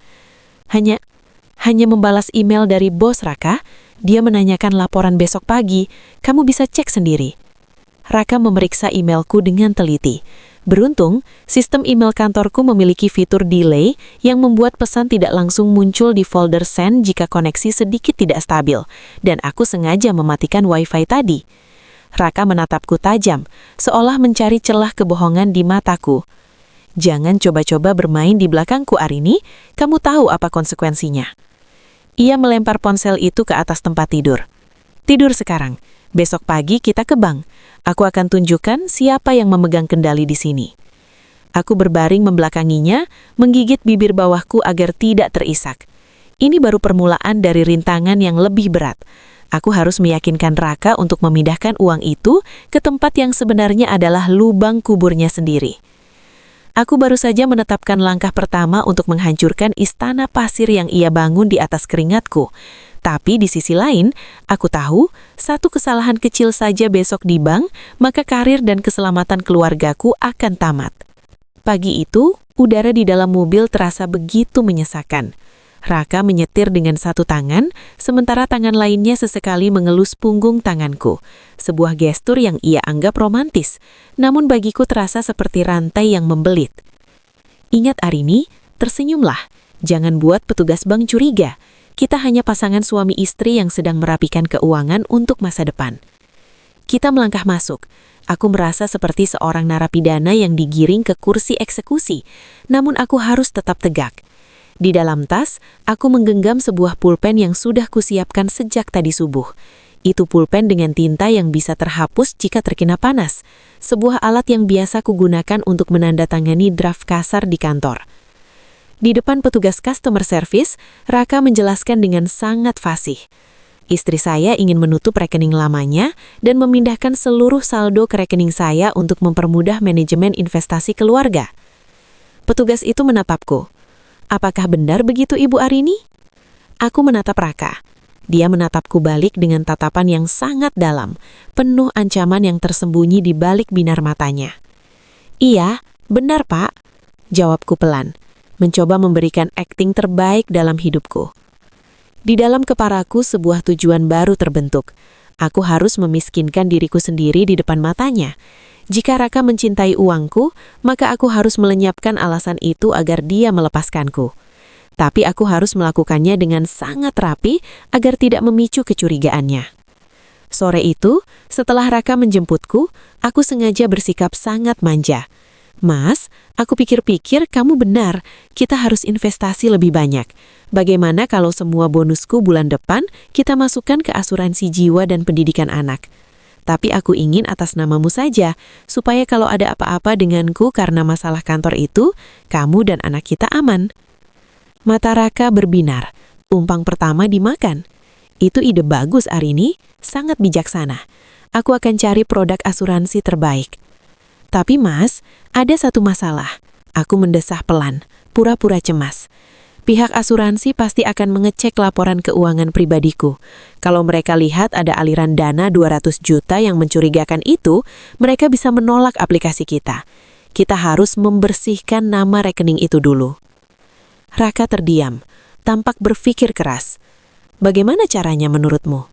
Hanya membalas email dari bos Raka, dia menanyakan laporan besok pagi, kamu bisa cek sendiri. Raka memeriksa emailku dengan teliti. Beruntung, sistem email kantorku memiliki fitur delay yang membuat pesan tidak langsung muncul di folder send jika koneksi sedikit tidak stabil, dan aku sengaja mematikan WiFi tadi. Raka menatapku tajam, seolah mencari celah kebohongan di mataku. Jangan coba-coba bermain di belakangku, Arini, kamu tahu apa konsekuensinya. Ia melempar ponsel itu ke atas tempat tidur. Tidur sekarang, besok pagi kita ke bank. Aku akan tunjukkan siapa yang memegang kendali di sini. Aku berbaring membelakanginya, menggigit bibir bawahku agar tidak terisak. Ini baru permulaan dari rintangan yang lebih berat. Aku harus meyakinkan Raka untuk memindahkan uang itu ke tempat yang sebenarnya adalah lubang kuburnya sendiri. Aku baru saja menetapkan langkah pertama untuk menghancurkan istana pasir yang ia bangun di atas keringatku. Tapi di sisi lain, aku tahu satu kesalahan kecil saja besok di bank, maka karir dan keselamatan keluargaku akan tamat. Pagi itu, udara di dalam mobil terasa begitu menyesakan. Raka menyetir dengan satu tangan, sementara tangan lainnya sesekali mengelus punggung tanganku. Sebuah gestur yang ia anggap romantis, namun bagiku terasa seperti rantai yang membelit. Ingat Arini, tersenyumlah. Jangan buat petugas bank curiga. Kita hanya pasangan suami istri yang sedang merapikan keuangan untuk masa depan. Kita melangkah masuk. Aku merasa seperti seorang narapidana yang digiring ke kursi eksekusi, namun aku harus tetap tegak. Di dalam tas, aku menggenggam sebuah pulpen yang sudah kusiapkan sejak tadi subuh. Itu pulpen dengan tinta yang bisa terhapus jika terkena panas. Sebuah alat yang biasa kugunakan untuk menandatangani draft kasar di kantor. Di depan petugas customer service, Raka menjelaskan dengan sangat fasih. Istri saya ingin menutup rekening lamanya dan memindahkan seluruh saldo ke rekening saya untuk mempermudah manajemen investasi keluarga. Petugas itu menatapku. Apakah benar begitu, Ibu Arini? Aku menatap Raka. Dia menatapku balik dengan tatapan yang sangat dalam, penuh ancaman yang tersembunyi di balik binar matanya. Iya, benar Pak, jawabku pelan, mencoba memberikan akting terbaik dalam hidupku. Di dalam kepalaku sebuah tujuan baru terbentuk. Aku harus memiskinkan diriku sendiri di depan matanya. Jika Raka mencintai uangku, maka aku harus melenyapkan alasan itu agar dia melepaskanku. Tapi aku harus melakukannya dengan sangat rapi agar tidak memicu kecurigaannya. Sore itu, setelah Raka menjemputku, aku sengaja bersikap sangat manja. Mas, aku pikir-pikir kamu benar, kita harus investasi lebih banyak. Bagaimana kalau semua bonusku bulan depan kita masukkan ke asuransi jiwa dan pendidikan anak? Tapi aku ingin atas namamu saja, supaya kalau ada apa-apa denganku karena masalah kantor itu, kamu dan anak kita aman. Mata Raka berbinar, umpang pertama dimakan. Itu ide bagus, Arini, sangat bijaksana. Aku akan cari produk asuransi terbaik. Tapi Mas, ada satu masalah. Aku mendesah pelan, pura-pura cemas. Pihak asuransi pasti akan mengecek laporan keuangan pribadiku. Kalau mereka lihat ada aliran dana 200 juta yang mencurigakan itu, mereka bisa menolak aplikasi kita. Kita harus membersihkan nama rekening itu dulu. Raka terdiam, tampak berpikir keras. Bagaimana caranya menurutmu?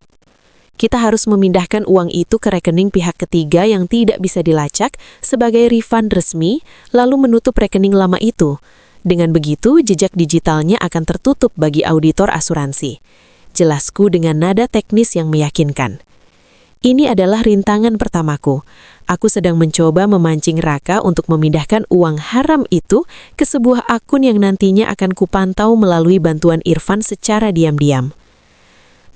Kita harus memindahkan uang itu ke rekening pihak ketiga yang tidak bisa dilacak sebagai refund resmi, lalu menutup rekening lama itu. Dengan begitu, jejak digitalnya akan tertutup bagi auditor asuransi. Jelasku dengan nada teknis yang meyakinkan. Ini adalah rintangan pertamaku. Aku sedang mencoba memancing Raka untuk memindahkan uang haram itu ke sebuah akun yang nantinya akan kupantau melalui bantuan Irfan secara diam-diam.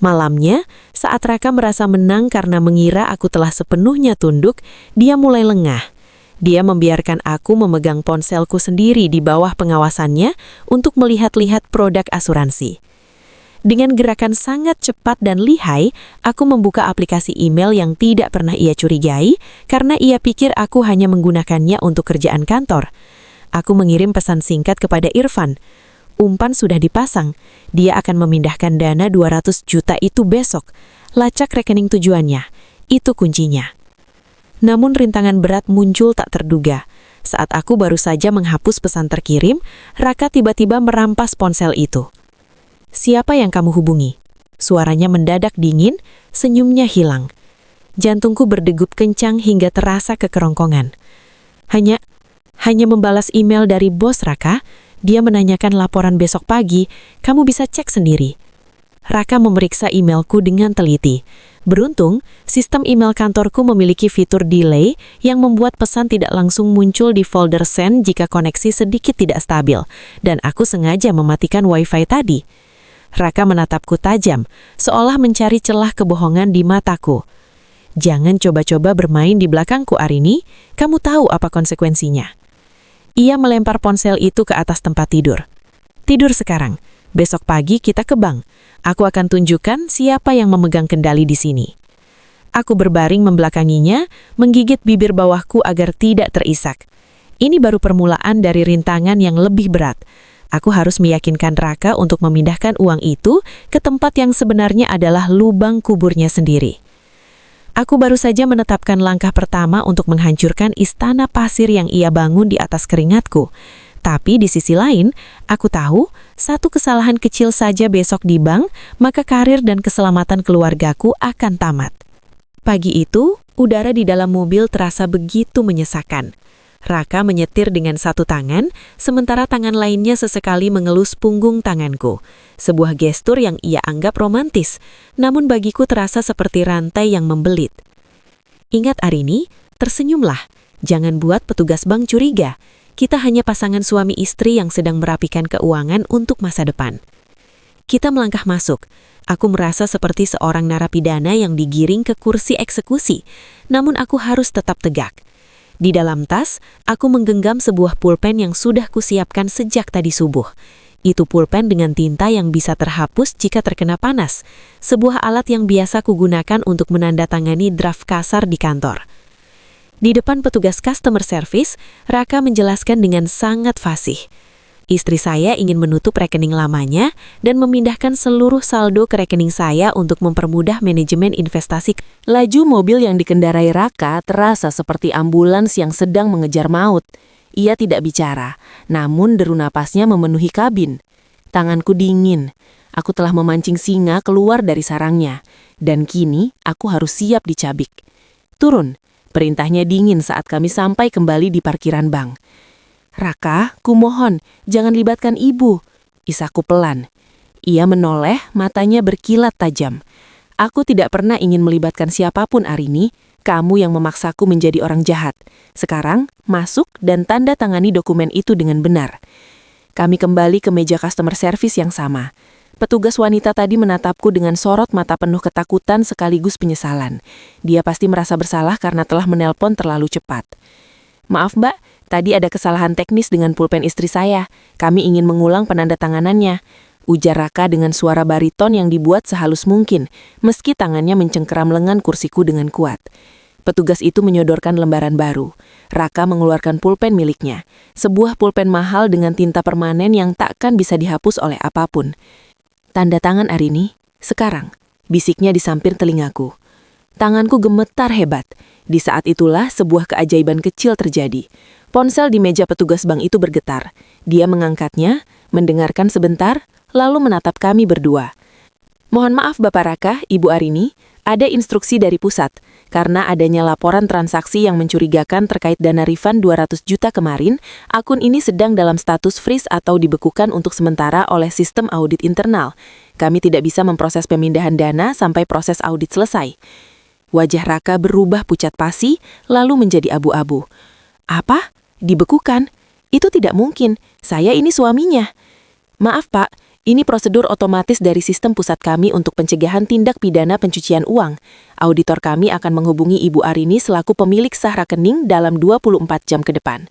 Malamnya, saat Raka merasa menang karena mengira aku telah sepenuhnya tunduk, dia mulai lengah. Dia membiarkan aku memegang ponselku sendiri di bawah pengawasannya untuk melihat-lihat produk asuransi. Dengan gerakan sangat cepat dan lihai, aku membuka aplikasi email yang tidak pernah ia curigai karena ia pikir aku hanya menggunakannya untuk kerjaan kantor. Aku mengirim pesan singkat kepada Irfan. Umpan sudah dipasang. Dia akan memindahkan dana 200 juta itu besok. Lacak rekening tujuannya. Itu kuncinya. Namun rintangan berat muncul tak terduga. Saat aku baru saja menghapus pesan terkirim, Raka tiba-tiba merampas ponsel itu. Siapa yang kamu hubungi? Suaranya mendadak dingin, senyumnya hilang. Jantungku berdegup kencang hingga terasa kekerongkongan. Hanya membalas email dari bos, Raka. Dia menanyakan laporan besok pagi, kamu bisa cek sendiri. Raka memeriksa emailku dengan teliti. Beruntung, sistem email kantorku memiliki fitur delay yang membuat pesan tidak langsung muncul di folder send jika koneksi sedikit tidak stabil, dan aku sengaja mematikan wifi tadi. Raka menatapku tajam, seolah mencari celah kebohongan di mataku. Jangan coba-coba bermain di belakangku, Arini. Kamu tahu apa konsekuensinya. Ia melempar ponsel itu ke atas tempat tidur. Tidur sekarang. Besok pagi kita ke bank. Aku akan tunjukkan siapa yang memegang kendali di sini. Aku berbaring membelakanginya, menggigit bibir bawahku agar tidak terisak. Ini baru permulaan dari rintangan yang lebih berat. Aku harus meyakinkan Raka untuk memindahkan uang itu ke tempat yang sebenarnya adalah lubang kuburnya sendiri. Aku baru saja menetapkan langkah pertama untuk menghancurkan istana pasir yang ia bangun di atas keringatku. Tapi di sisi lain, aku tahu satu kesalahan kecil saja besok di bank, maka karir dan keselamatan keluargaku akan tamat. Pagi itu, udara di dalam mobil terasa begitu menyesakan. Raka menyetir dengan satu tangan, sementara tangan lainnya sesekali mengelus punggung tanganku. Sebuah gestur yang ia anggap romantis, namun bagiku terasa seperti rantai yang membelit. Ingat Arini, tersenyumlah. Jangan buat petugas bank curiga. Kita hanya pasangan suami istri yang sedang merapikan keuangan untuk masa depan. Kita melangkah masuk. Aku merasa seperti seorang narapidana yang digiring ke kursi eksekusi, namun aku harus tetap tegak. Di dalam tas, aku menggenggam sebuah pulpen yang sudah kusiapkan sejak tadi subuh. Itu pulpen dengan tinta yang bisa terhapus jika terkena panas, sebuah alat yang biasa kugunakan untuk menandatangani draft kasar di kantor. Di depan petugas customer service, Raka menjelaskan dengan sangat fasih. Istri saya ingin menutup rekening lamanya dan memindahkan seluruh saldo ke rekening saya untuk mempermudah manajemen investasi. Laju mobil yang dikendarai Raka terasa seperti ambulans yang sedang mengejar maut. Ia tidak bicara, namun deru napasnya memenuhi kabin. Tanganku dingin. Aku telah memancing singa keluar dari sarangnya. Dan kini aku harus siap dicabik. Turun. Perintahnya dingin saat kami sampai kembali di parkiran bank. Raka, kumohon, jangan libatkan ibu. Isaku pelan. Ia menoleh, matanya berkilat tajam. Aku tidak pernah ingin melibatkan siapapun, Arini. Kamu yang memaksaku menjadi orang jahat. Sekarang, masuk dan tanda tangani dokumen itu dengan benar. Kami kembali ke meja customer service yang sama. Petugas wanita tadi menatapku dengan sorot mata penuh ketakutan sekaligus penyesalan. Dia pasti merasa bersalah karena telah menelpon terlalu cepat. Maaf Mbak, tadi ada kesalahan teknis dengan pulpen istri saya. Kami ingin mengulang penandatanganannya. Ujar Raka dengan suara bariton yang dibuat sehalus mungkin, meski tangannya mencengkeram lengan kursiku dengan kuat. Petugas itu menyodorkan lembaran baru. Raka mengeluarkan pulpen miliknya. Sebuah pulpen mahal dengan tinta permanen yang takkan bisa dihapus oleh apapun. Tanda tangan Arini, sekarang, bisiknya di samping telingaku. Tanganku gemetar hebat. Di saat itulah sebuah keajaiban kecil terjadi. Ponsel di meja petugas bank itu bergetar. Dia mengangkatnya, mendengarkan sebentar, lalu menatap kami berdua. Mohon maaf Bapak Raka, Ibu Arini, ada instruksi dari pusat. Karena adanya laporan transaksi yang mencurigakan terkait dana refund 200 juta kemarin, akun ini sedang dalam status freeze atau dibekukan untuk sementara oleh sistem audit internal. Kami tidak bisa memproses pemindahan dana sampai proses audit selesai. Wajah Raka berubah pucat pasi, lalu menjadi abu-abu. Apa? Dibekukan? Itu tidak mungkin. Saya ini suaminya. Maaf Pak, ini prosedur otomatis dari sistem pusat kami untuk pencegahan tindak pidana pencucian uang. Auditor kami akan menghubungi Ibu Arini selaku pemilik sah rekening dalam 24 jam ke depan.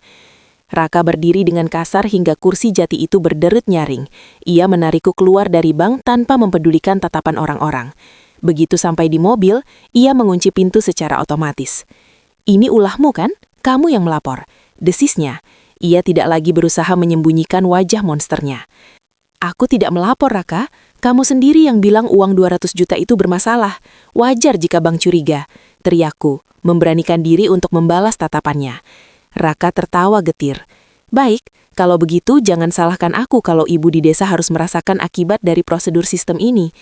Raka berdiri dengan kasar hingga kursi jati itu berderut nyaring. Ia menarikku keluar dari bank tanpa mempedulikan tatapan orang-orang. Begitu sampai di mobil, ia mengunci pintu secara otomatis. Ini ulahmu kan? Kamu yang melapor. Desisnya. Ia tidak lagi berusaha menyembunyikan wajah monsternya. Aku tidak melapor, Raka. Kamu sendiri yang bilang uang 200 juta itu bermasalah. Wajar jika bank curiga. Teriakku, memberanikan diri untuk membalas tatapannya. Raka tertawa getir. Baik, kalau begitu jangan salahkan aku kalau ibu di desa harus merasakan akibat dari prosedur sistem ini.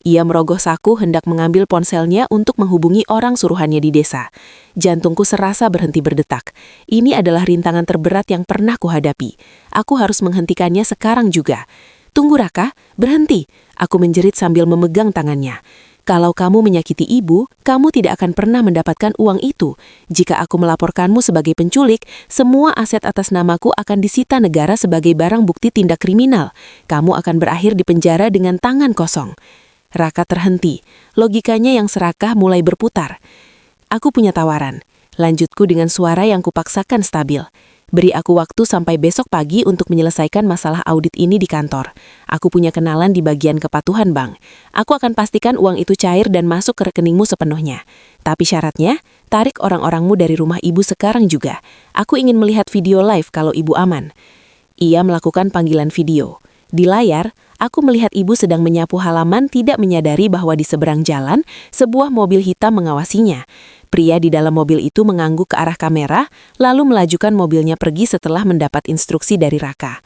Ia merogoh saku hendak mengambil ponselnya untuk menghubungi orang suruhannya di desa. Jantungku serasa berhenti berdetak. Ini adalah rintangan terberat yang pernah kuhadapi. Aku harus menghentikannya sekarang juga. Tunggu Raka, berhenti. Aku menjerit sambil memegang tangannya. Kalau kamu menyakiti ibu, kamu tidak akan pernah mendapatkan uang itu. Jika aku melaporkanmu sebagai penculik, semua aset atas namaku akan disita negara sebagai barang bukti tindak kriminal. Kamu akan berakhir di penjara dengan tangan kosong. Raka terhenti. Logikanya yang serakah mulai berputar. Aku punya tawaran. Lanjutku dengan suara yang kupaksakan stabil. Beri aku waktu sampai besok pagi untuk menyelesaikan masalah audit ini di kantor. Aku punya kenalan di bagian kepatuhan bank. Aku akan pastikan uang itu cair dan masuk ke rekeningmu sepenuhnya. Tapi syaratnya, tarik orang-orangmu dari rumah ibu sekarang juga. Aku ingin melihat video live kalau ibu aman. Ia melakukan panggilan video. Di layar, aku melihat ibu sedang menyapu halaman tidak menyadari bahwa di seberang jalan, sebuah mobil hitam mengawasinya. Pria di dalam mobil itu mengangguk ke arah kamera, lalu melajukan mobilnya pergi setelah mendapat instruksi dari Raka.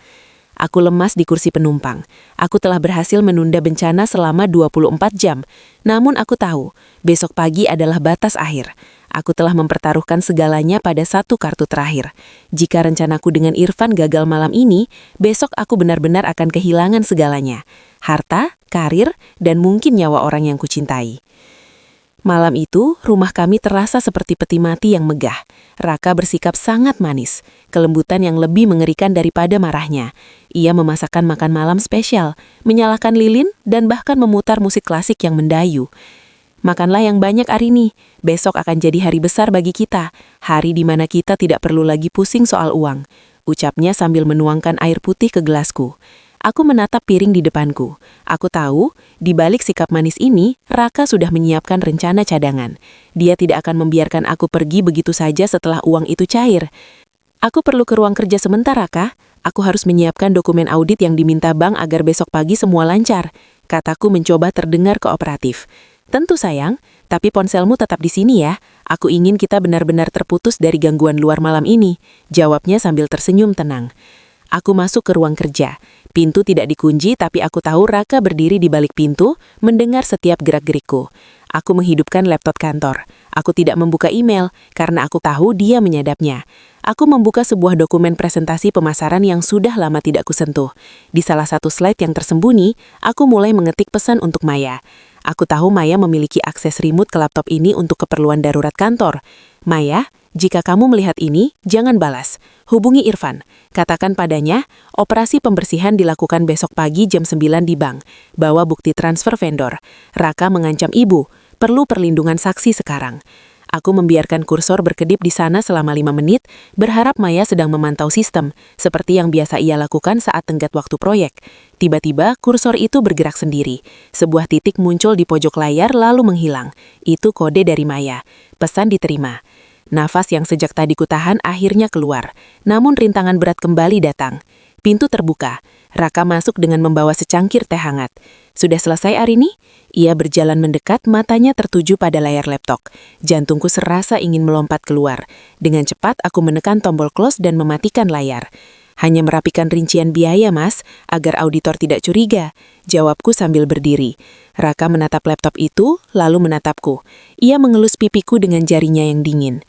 Aku lemas di kursi penumpang. Aku telah berhasil menunda bencana selama 24 jam. Namun aku tahu, besok pagi adalah batas akhir. Aku telah mempertaruhkan segalanya pada satu kartu terakhir. Jika rencanaku dengan Irfan gagal malam ini, besok aku benar-benar akan kehilangan segalanya. Harta, karir, dan mungkin nyawa orang yang kucintai. Malam itu, rumah kami terasa seperti peti mati yang megah. Raka bersikap sangat manis, kelembutan yang lebih mengerikan daripada marahnya. Ia memasakkan makan malam spesial, menyalakan lilin, dan bahkan memutar musik klasik yang mendayu. Makanlah yang banyak Arini, besok akan jadi hari besar bagi kita, hari di mana kita tidak perlu lagi pusing soal uang, ucapnya sambil menuangkan air putih ke gelasku. Aku menatap piring di depanku. Aku tahu, di balik sikap manis ini, Raka sudah menyiapkan rencana cadangan. Dia tidak akan membiarkan aku pergi begitu saja setelah uang itu cair. Aku perlu ke ruang kerja sebentar, Raka. Aku harus menyiapkan dokumen audit yang diminta bank agar besok pagi semua lancar. Kataku mencoba terdengar kooperatif. Tentu sayang, tapi ponselmu tetap di sini ya. Aku ingin kita benar-benar terputus dari gangguan luar malam ini. Jawabnya sambil tersenyum tenang. Aku masuk ke ruang kerja. Pintu tidak dikunci, tapi aku tahu Raka berdiri di balik pintu, mendengar setiap gerak-gerikku. Aku menghidupkan laptop kantor. Aku tidak membuka email, karena aku tahu dia menyadapnya. Aku membuka sebuah dokumen presentasi pemasaran yang sudah lama tidak kusentuh. Di salah satu slide yang tersembunyi, aku mulai mengetik pesan untuk Maya. Aku tahu Maya memiliki akses remote ke laptop ini untuk keperluan darurat kantor. Maya, jika kamu melihat ini, jangan balas. Hubungi Irfan. Katakan padanya, operasi pembersihan dilakukan besok pagi jam 9 di bank. Bawa bukti transfer vendor. Raka mengancam ibu. Perlu perlindungan saksi sekarang. Aku membiarkan kursor berkedip di sana selama 5 menit, berharap Maya sedang memantau sistem, seperti yang biasa ia lakukan saat tenggat waktu proyek. Tiba-tiba, kursor itu bergerak sendiri. Sebuah titik muncul di pojok layar lalu menghilang. Itu kode dari Maya. Pesan diterima. Nafas yang sejak tadi kutahan akhirnya keluar. Namun rintangan berat kembali datang. Pintu terbuka. Raka masuk dengan membawa secangkir teh hangat. Sudah selesai Arini? Ia berjalan mendekat, matanya tertuju pada layar laptop. Jantungku serasa ingin melompat keluar. Dengan cepat aku menekan tombol close dan mematikan layar. Hanya merapikan rincian biaya, Mas, agar auditor tidak curiga. Jawabku sambil berdiri. Raka menatap laptop itu, lalu menatapku. Ia mengelus pipiku dengan jarinya yang dingin.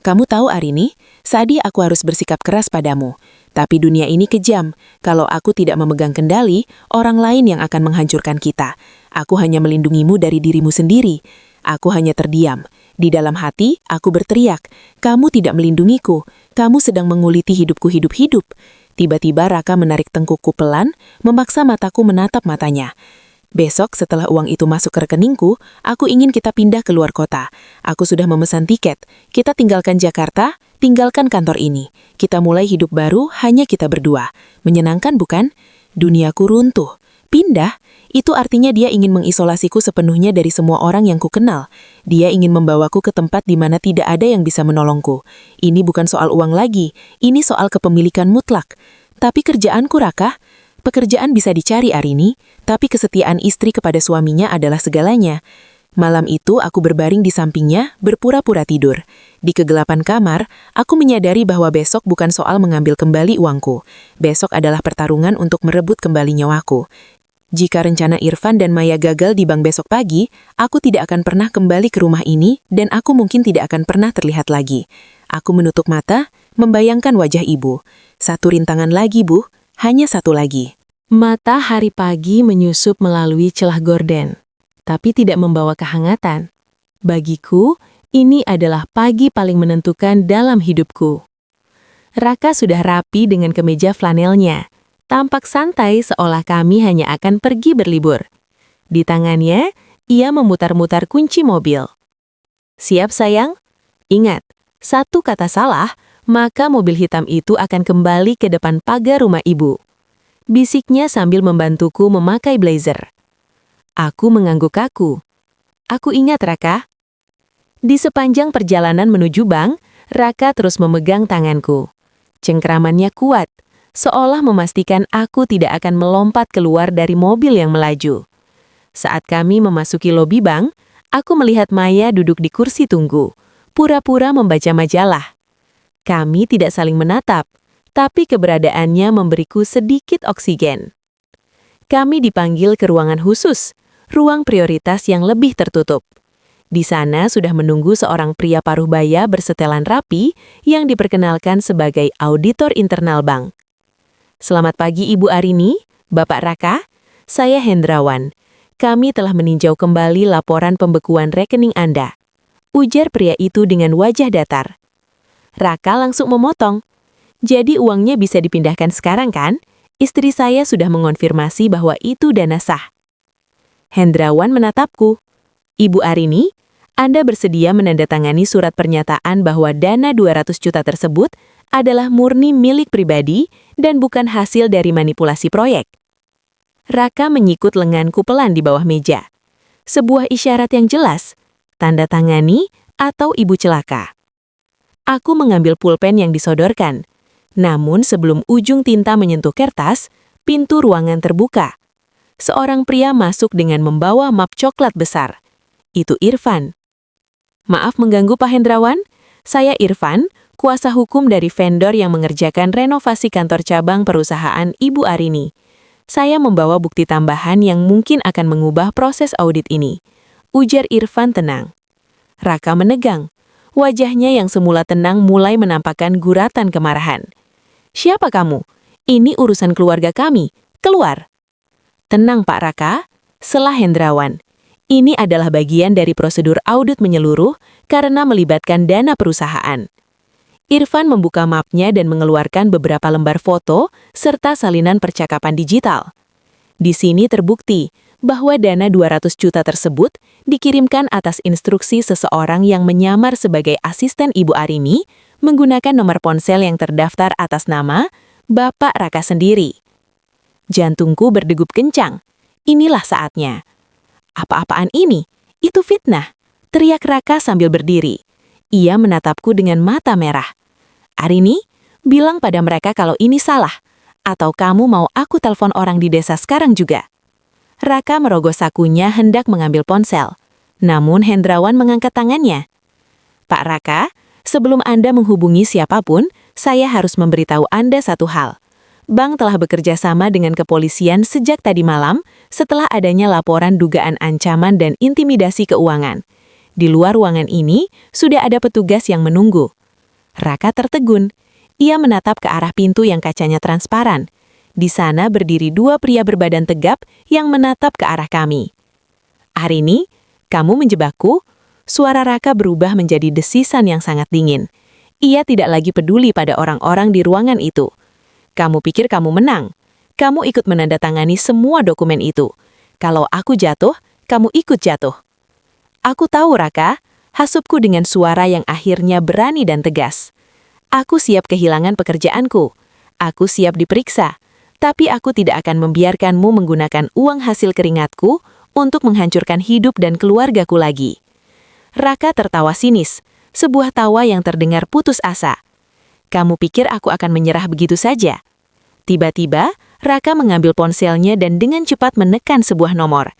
Kamu tahu, Arini, Sadi aku harus bersikap keras padamu. Tapi dunia ini kejam. Kalau aku tidak memegang kendali, orang lain yang akan menghancurkan kita. Aku hanya melindungimu dari dirimu sendiri. Aku hanya terdiam. Di dalam hati, aku berteriak. Kamu tidak melindungiku. Kamu sedang menguliti hidupku hidup-hidup. Tiba-tiba Raka menarik tengkukku pelan, memaksa mataku menatap matanya. Besok setelah uang itu masuk ke rekeningku, aku ingin kita pindah ke luar kota. Aku sudah memesan tiket. Kita tinggalkan Jakarta, tinggalkan kantor ini. Kita mulai hidup baru hanya kita berdua. Menyenangkan bukan? Duniaku runtuh. Pindah? Itu artinya dia ingin mengisolasiku sepenuhnya dari semua orang yang kukenal. Dia ingin membawaku ke tempat di mana tidak ada yang bisa menolongku. Ini bukan soal uang lagi. Ini soal kepemilikan mutlak. Tapi kerjaanku, Raka? Pekerjaan bisa dicari Arini, tapi kesetiaan istri kepada suaminya adalah segalanya. Malam itu aku berbaring di sampingnya, berpura-pura tidur. Di kegelapan kamar, aku menyadari bahwa besok bukan soal mengambil kembali uangku. Besok adalah pertarungan untuk merebut kembali nyawaku. Jika rencana Irfan dan Maya gagal di bank besok pagi, aku tidak akan pernah kembali ke rumah ini dan aku mungkin tidak akan pernah terlihat lagi. Aku menutup mata, membayangkan wajah ibu. Satu rintangan lagi, Bu. Hanya satu lagi. Matahari pagi menyusup melalui celah gorden, tapi tidak membawa kehangatan. Bagiku, ini adalah pagi paling menentukan dalam hidupku. Raka sudah rapi dengan kemeja flanelnya. Tampak santai seolah kami hanya akan pergi berlibur. Di tangannya, ia memutar-mutar kunci mobil. Siap sayang? Ingat, satu kata salah, maka mobil hitam itu akan kembali ke depan pagar rumah ibu. Bisiknya sambil membantuku memakai blazer. Aku mengangguk kaku. Aku ingat Raka. Di sepanjang perjalanan menuju bank, Raka terus memegang tanganku. Cengkramannya kuat, seolah memastikan aku tidak akan melompat keluar dari mobil yang melaju. Saat kami memasuki lobi bank, aku melihat Maya duduk di kursi tunggu, pura-pura membaca majalah. Kami tidak saling menatap, tapi keberadaannya memberiku sedikit oksigen. Kami dipanggil ke ruangan khusus, ruang prioritas yang lebih tertutup. Di sana sudah menunggu seorang pria paruh baya bersetelan rapi yang diperkenalkan sebagai auditor internal bank. Selamat pagi Ibu Arini, Bapak Raka, saya Hendrawan. Kami telah meninjau kembali laporan pembekuan rekening Anda. Ujar pria itu dengan wajah datar. Raka langsung memotong. Jadi uangnya bisa dipindahkan sekarang kan? Istri saya sudah mengonfirmasi bahwa itu dana sah. Hendrawan menatapku. Ibu Arini, Anda bersedia menandatangani surat pernyataan bahwa dana 200 juta tersebut adalah murni milik pribadi dan bukan hasil dari manipulasi proyek. Raka menyikut lenganku pelan di bawah meja. Sebuah isyarat yang jelas, tanda tangani atau ibu celaka. Aku mengambil pulpen yang disodorkan. Namun sebelum ujung tinta menyentuh kertas, pintu ruangan terbuka. Seorang pria masuk dengan membawa map coklat besar. Itu Irfan. Maaf mengganggu Pak Hendrawan, saya Irfan, kuasa hukum dari vendor yang mengerjakan renovasi kantor cabang perusahaan Ibu Arini. Saya membawa bukti tambahan yang mungkin akan mengubah proses audit ini. Ujar Irfan tenang. Raka menegang. Wajahnya yang semula tenang mulai menampakkan guratan kemarahan. Siapa kamu? Ini urusan keluarga kami. Keluar. Tenang Pak Raka, sela Hendrawan. Ini adalah bagian dari prosedur audit menyeluruh karena melibatkan dana perusahaan. Irfan membuka mapnya dan mengeluarkan beberapa lembar foto serta salinan percakapan digital. Di sini terbukti bahwa dana 200 juta tersebut dikirimkan atas instruksi seseorang yang menyamar sebagai asisten Ibu Arini menggunakan nomor ponsel yang terdaftar atas nama Bapak Raka sendiri. Jantungku berdegup kencang. Inilah saatnya. Apa-apaan ini? Itu fitnah. Teriak Raka sambil berdiri. Ia menatapku dengan mata merah. Arini, bilang pada mereka kalau ini salah. Atau kamu mau aku telepon orang di desa sekarang juga? Raka merogoh sakunya hendak mengambil ponsel. Namun Hendrawan mengangkat tangannya. Pak Raka, sebelum Anda menghubungi siapapun, saya harus memberitahu Anda satu hal. Bank telah bekerja sama dengan kepolisian sejak tadi malam setelah adanya laporan dugaan ancaman dan intimidasi keuangan. Di luar ruangan ini, sudah ada petugas yang menunggu. Raka tertegun. Ia menatap ke arah pintu yang kacanya transparan. Di sana berdiri dua pria berbadan tegap yang menatap ke arah kami. Arini, kamu menjebakku? Suara Raka berubah menjadi desisan yang sangat dingin. Ia tidak lagi peduli pada orang-orang di ruangan itu. Kamu pikir kamu menang? Kamu ikut menandatangani semua dokumen itu. Kalau aku jatuh, kamu ikut jatuh. Aku tahu, Raka, hasupku dengan suara yang akhirnya berani dan tegas. Aku siap kehilangan pekerjaanku. Aku siap diperiksa. Tapi aku tidak akan membiarkanmu menggunakan uang hasil keringatku untuk menghancurkan hidup dan keluargaku lagi. Raka tertawa sinis, sebuah tawa yang terdengar putus asa. Kamu pikir aku akan menyerah begitu saja? Tiba-tiba, Raka mengambil ponselnya dan dengan cepat menekan sebuah nomor.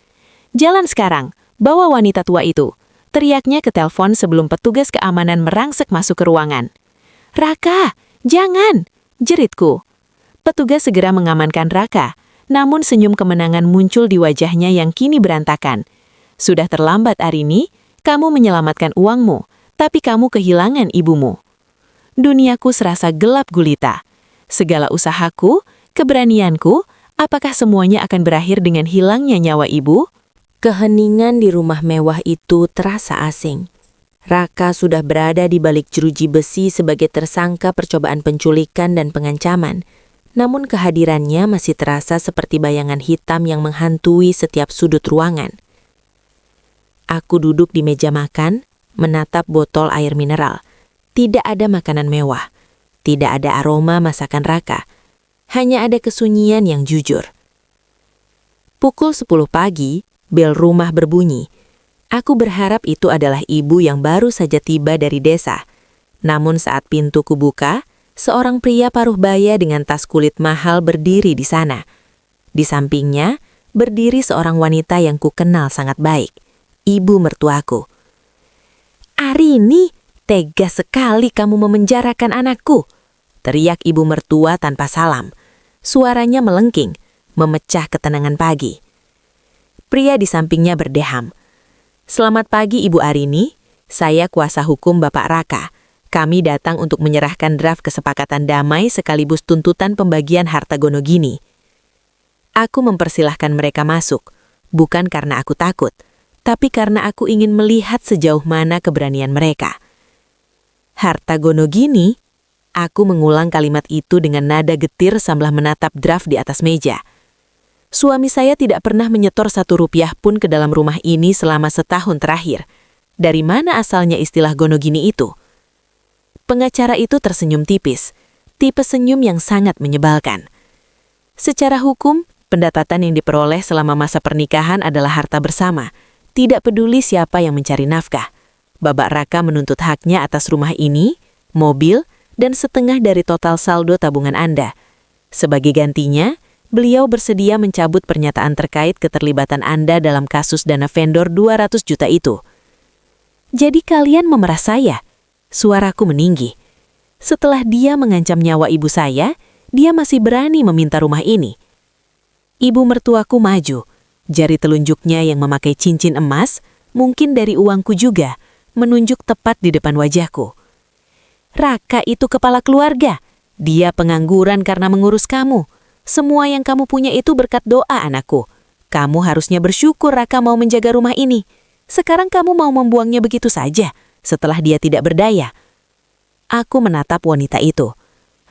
Jalan sekarang, bawa wanita tua itu. Teriaknya ke telepon sebelum petugas keamanan merangsek masuk ke ruangan. Raka, jangan! Jeritku. Petugas segera mengamankan Raka, Namun senyum kemenangan muncul di wajahnya yang kini berantakan. Sudah terlambat, Arini. Kamu menyelamatkan uangmu, tapi kamu kehilangan ibumu. Duniaku serasa gelap gulita. Segala usahaku, keberanianku, apakah semuanya akan berakhir dengan hilangnya nyawa ibu? Keheningan di rumah mewah itu terasa asing. Raka sudah berada di balik jeruji besi sebagai tersangka percobaan penculikan dan pengancaman. Namun kehadirannya masih terasa seperti bayangan hitam yang menghantui setiap sudut ruangan. Aku duduk di meja makan, menatap botol air mineral. Tidak ada makanan mewah. Tidak ada aroma masakan Raka. Hanya ada kesunyian yang jujur. Pukul 10 pagi, bel rumah berbunyi. Aku berharap itu adalah ibu yang baru saja tiba dari desa. Namun saat pintu kubuka, seorang pria paruh baya dengan tas kulit mahal berdiri di sana. Di sampingnya, berdiri seorang wanita yang kukenal sangat baik, ibu mertuaku. "Arini, tega sekali kamu memenjarakan anakku," teriak ibu mertua tanpa salam. Suaranya melengking, memecah ketenangan pagi. Pria di sampingnya berdeham. "Selamat pagi Ibu Arini, saya kuasa hukum Bapak Raka. Kami datang untuk menyerahkan draft kesepakatan damai sekaligus tuntutan pembagian harta Gonogini." Aku mempersilahkan mereka masuk, bukan karena aku takut, tapi karena aku ingin melihat sejauh mana keberanian mereka. "Harta Gonogini?" Aku mengulang kalimat itu dengan nada getir sambil menatap draft di atas meja. Suami saya tidak pernah menyetor 1 rupiah pun ke dalam rumah ini selama setahun terakhir. Dari mana asalnya istilah Gonogini itu? Pengacara itu tersenyum tipis, tipe senyum yang sangat menyebalkan. Secara hukum, pendapatan yang diperoleh selama masa pernikahan adalah harta bersama, tidak peduli siapa yang mencari nafkah. Babak Raka menuntut haknya atas rumah ini, mobil, dan setengah dari total saldo tabungan Anda. Sebagai gantinya, beliau bersedia mencabut pernyataan terkait keterlibatan Anda dalam kasus dana vendor 200 juta itu. "Jadi kalian memeras saya?" Suaraku meninggi. Setelah dia mengancam nyawa ibu saya, dia masih berani meminta rumah ini. Ibu mertuaku maju, jari telunjuknya yang memakai cincin emas, mungkin dari uangku juga, menunjuk tepat di depan wajahku. "Raka itu kepala keluarga. Dia pengangguran karena mengurus kamu. Semua yang kamu punya itu berkat doa anakku. Kamu harusnya bersyukur Raka mau menjaga rumah ini. Sekarang kamu mau membuangnya begitu saja, setelah dia tidak berdaya." Aku menatap wanita itu.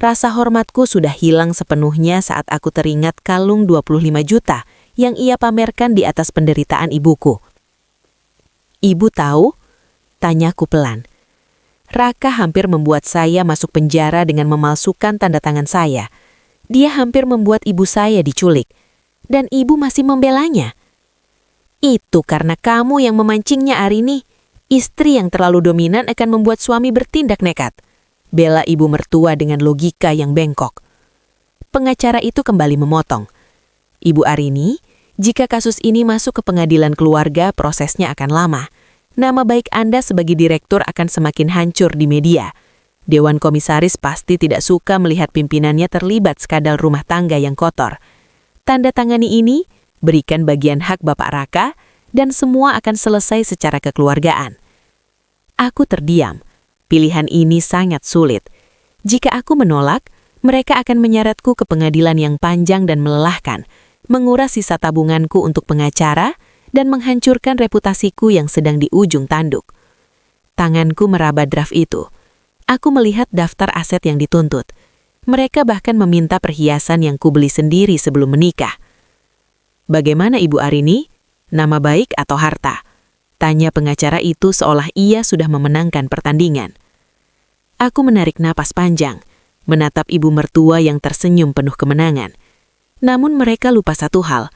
Rasa hormatku sudah hilang sepenuhnya saat aku teringat kalung 25 juta yang ia pamerkan di atas penderitaan ibuku. "Ibu tahu?" tanyaku pelan. Raka hampir membuat saya masuk penjara dengan memalsukan tanda tangan saya. Dia hampir membuat ibu saya diculik. Dan ibu masih membelanya. "Itu karena kamu yang memancingnya, Arini. Istri yang terlalu dominan akan membuat suami bertindak nekat," bela ibu mertua dengan logika yang bengkok. Pengacara itu kembali memotong. "Ibu Arini, jika kasus ini masuk ke pengadilan keluarga, prosesnya akan lama. Nama baik Anda sebagai direktur akan semakin hancur di media. Dewan komisaris pasti tidak suka melihat pimpinannya terlibat skandal rumah tangga yang kotor. Tanda tangani ini, berikan bagian hak Bapak Raka, dan semua akan selesai secara kekeluargaan." Aku terdiam. Pilihan ini sangat sulit. Jika aku menolak, mereka akan menyeretku ke pengadilan yang panjang dan melelahkan, menguras sisa tabunganku untuk pengacara, dan menghancurkan reputasiku yang sedang di ujung tanduk. Tanganku meraba draft itu. Aku melihat daftar aset yang dituntut. Mereka bahkan meminta perhiasan yang kubeli sendiri sebelum menikah. "Bagaimana Ibu Arini? Nama baik atau harta?" tanya pengacara itu seolah ia sudah memenangkan pertandingan. Aku menarik napas panjang, menatap ibu mertua yang tersenyum penuh kemenangan. Namun mereka lupa satu hal.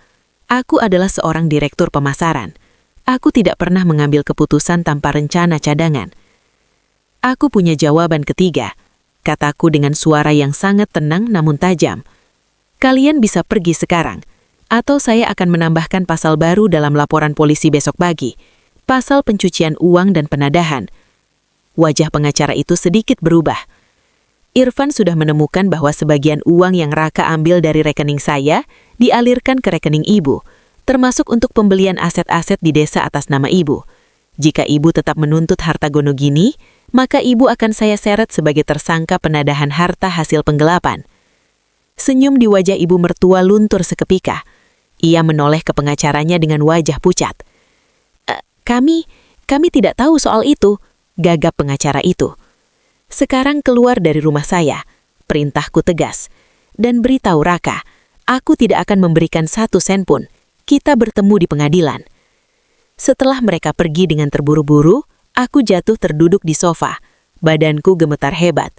Aku adalah seorang direktur pemasaran. Aku tidak pernah mengambil keputusan tanpa rencana cadangan. "Aku punya jawaban ketiga," kataku dengan suara yang sangat tenang namun tajam. "Kalian bisa pergi sekarang, atau saya akan menambahkan pasal baru dalam laporan polisi besok pagi, pasal pencucian uang dan penadahan." Wajah pengacara itu sedikit berubah. "Irfan sudah menemukan bahwa sebagian uang yang Raka ambil dari rekening saya dialirkan ke rekening ibu, termasuk untuk pembelian aset-aset di desa atas nama ibu. Jika ibu tetap menuntut harta Gonogini, maka ibu akan saya seret sebagai tersangka penadahan harta hasil penggelapan. Senyum di wajah ibu mertua luntur seketika. Ia menoleh ke pengacaranya dengan wajah pucat. Kami tidak tahu soal itu, gagap pengacara itu. Sekarang keluar dari rumah saya, perintahku tegas. Dan beritahu Raka, aku tidak akan memberikan 1 sen pun. Kita bertemu di pengadilan. Setelah mereka pergi dengan terburu-buru, aku jatuh terduduk di sofa. Badanku gemetar hebat.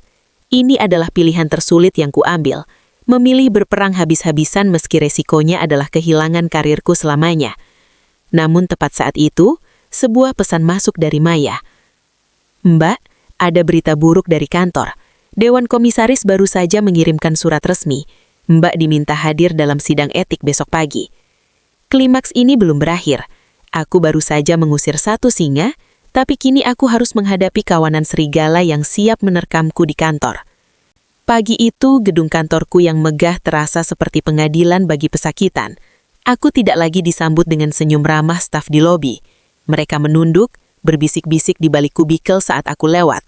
Ini adalah pilihan tersulit yang kuambil. Memilih berperang habis-habisan meski resikonya adalah kehilangan karirku selamanya. Namun tepat saat itu, sebuah pesan masuk dari Maya. Mbak, ada berita buruk dari kantor. Dewan Komisaris baru saja mengirimkan surat resmi. Mbak diminta hadir dalam sidang etik besok pagi. Klimaks ini belum berakhir. Aku baru saja mengusir 1 singa, tapi kini aku harus menghadapi kawanan serigala yang siap menerkamku di kantor. Pagi itu, gedung kantorku yang megah terasa seperti pengadilan bagi pesakitan. Aku tidak lagi disambut dengan senyum ramah staf di lobi. Mereka menunduk, berbisik-bisik di balik kubikel saat aku lewat.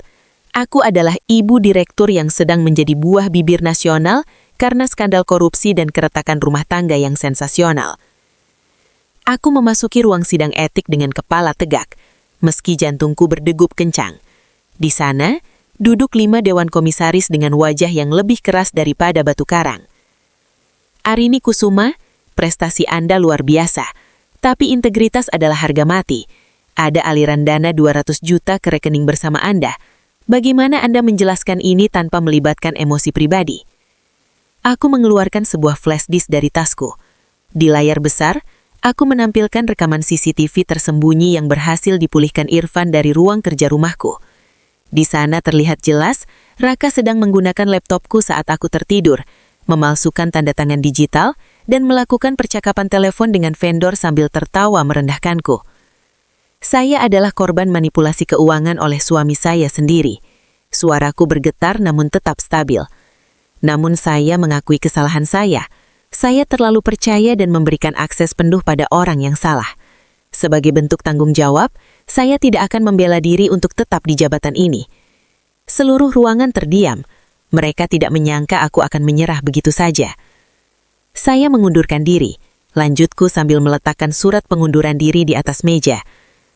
Aku adalah ibu direktur yang sedang menjadi buah bibir nasional karena skandal korupsi dan keretakan rumah tangga yang sensasional. Aku memasuki ruang sidang etik dengan kepala tegak, meski jantungku berdegup kencang. Di sana, duduk 5 dewan komisaris dengan wajah yang lebih keras daripada batu karang. Arini Kusuma, prestasi Anda luar biasa, tapi integritas adalah harga mati. Ada aliran dana 200 juta ke rekening bersama Anda. Bagaimana Anda menjelaskan ini tanpa melibatkan emosi pribadi? Aku mengeluarkan sebuah flash disk dari tasku. Di layar besar, aku menampilkan rekaman CCTV tersembunyi yang berhasil dipulihkan Irfan dari ruang kerja rumahku. Di sana terlihat jelas, Raka sedang menggunakan laptopku saat aku tertidur, memalsukan tanda tangan digital, dan melakukan percakapan telepon dengan vendor sambil tertawa merendahkanku. Saya adalah korban manipulasi keuangan oleh suami saya sendiri. Suaraku bergetar namun tetap stabil. Namun saya mengakui kesalahan saya. Saya terlalu percaya dan memberikan akses penuh pada orang yang salah. Sebagai bentuk tanggung jawab, saya tidak akan membela diri untuk tetap di jabatan ini. Seluruh ruangan terdiam. Mereka tidak menyangka aku akan menyerah begitu saja. Saya mengundurkan diri, lanjutku sambil meletakkan surat pengunduran diri di atas meja.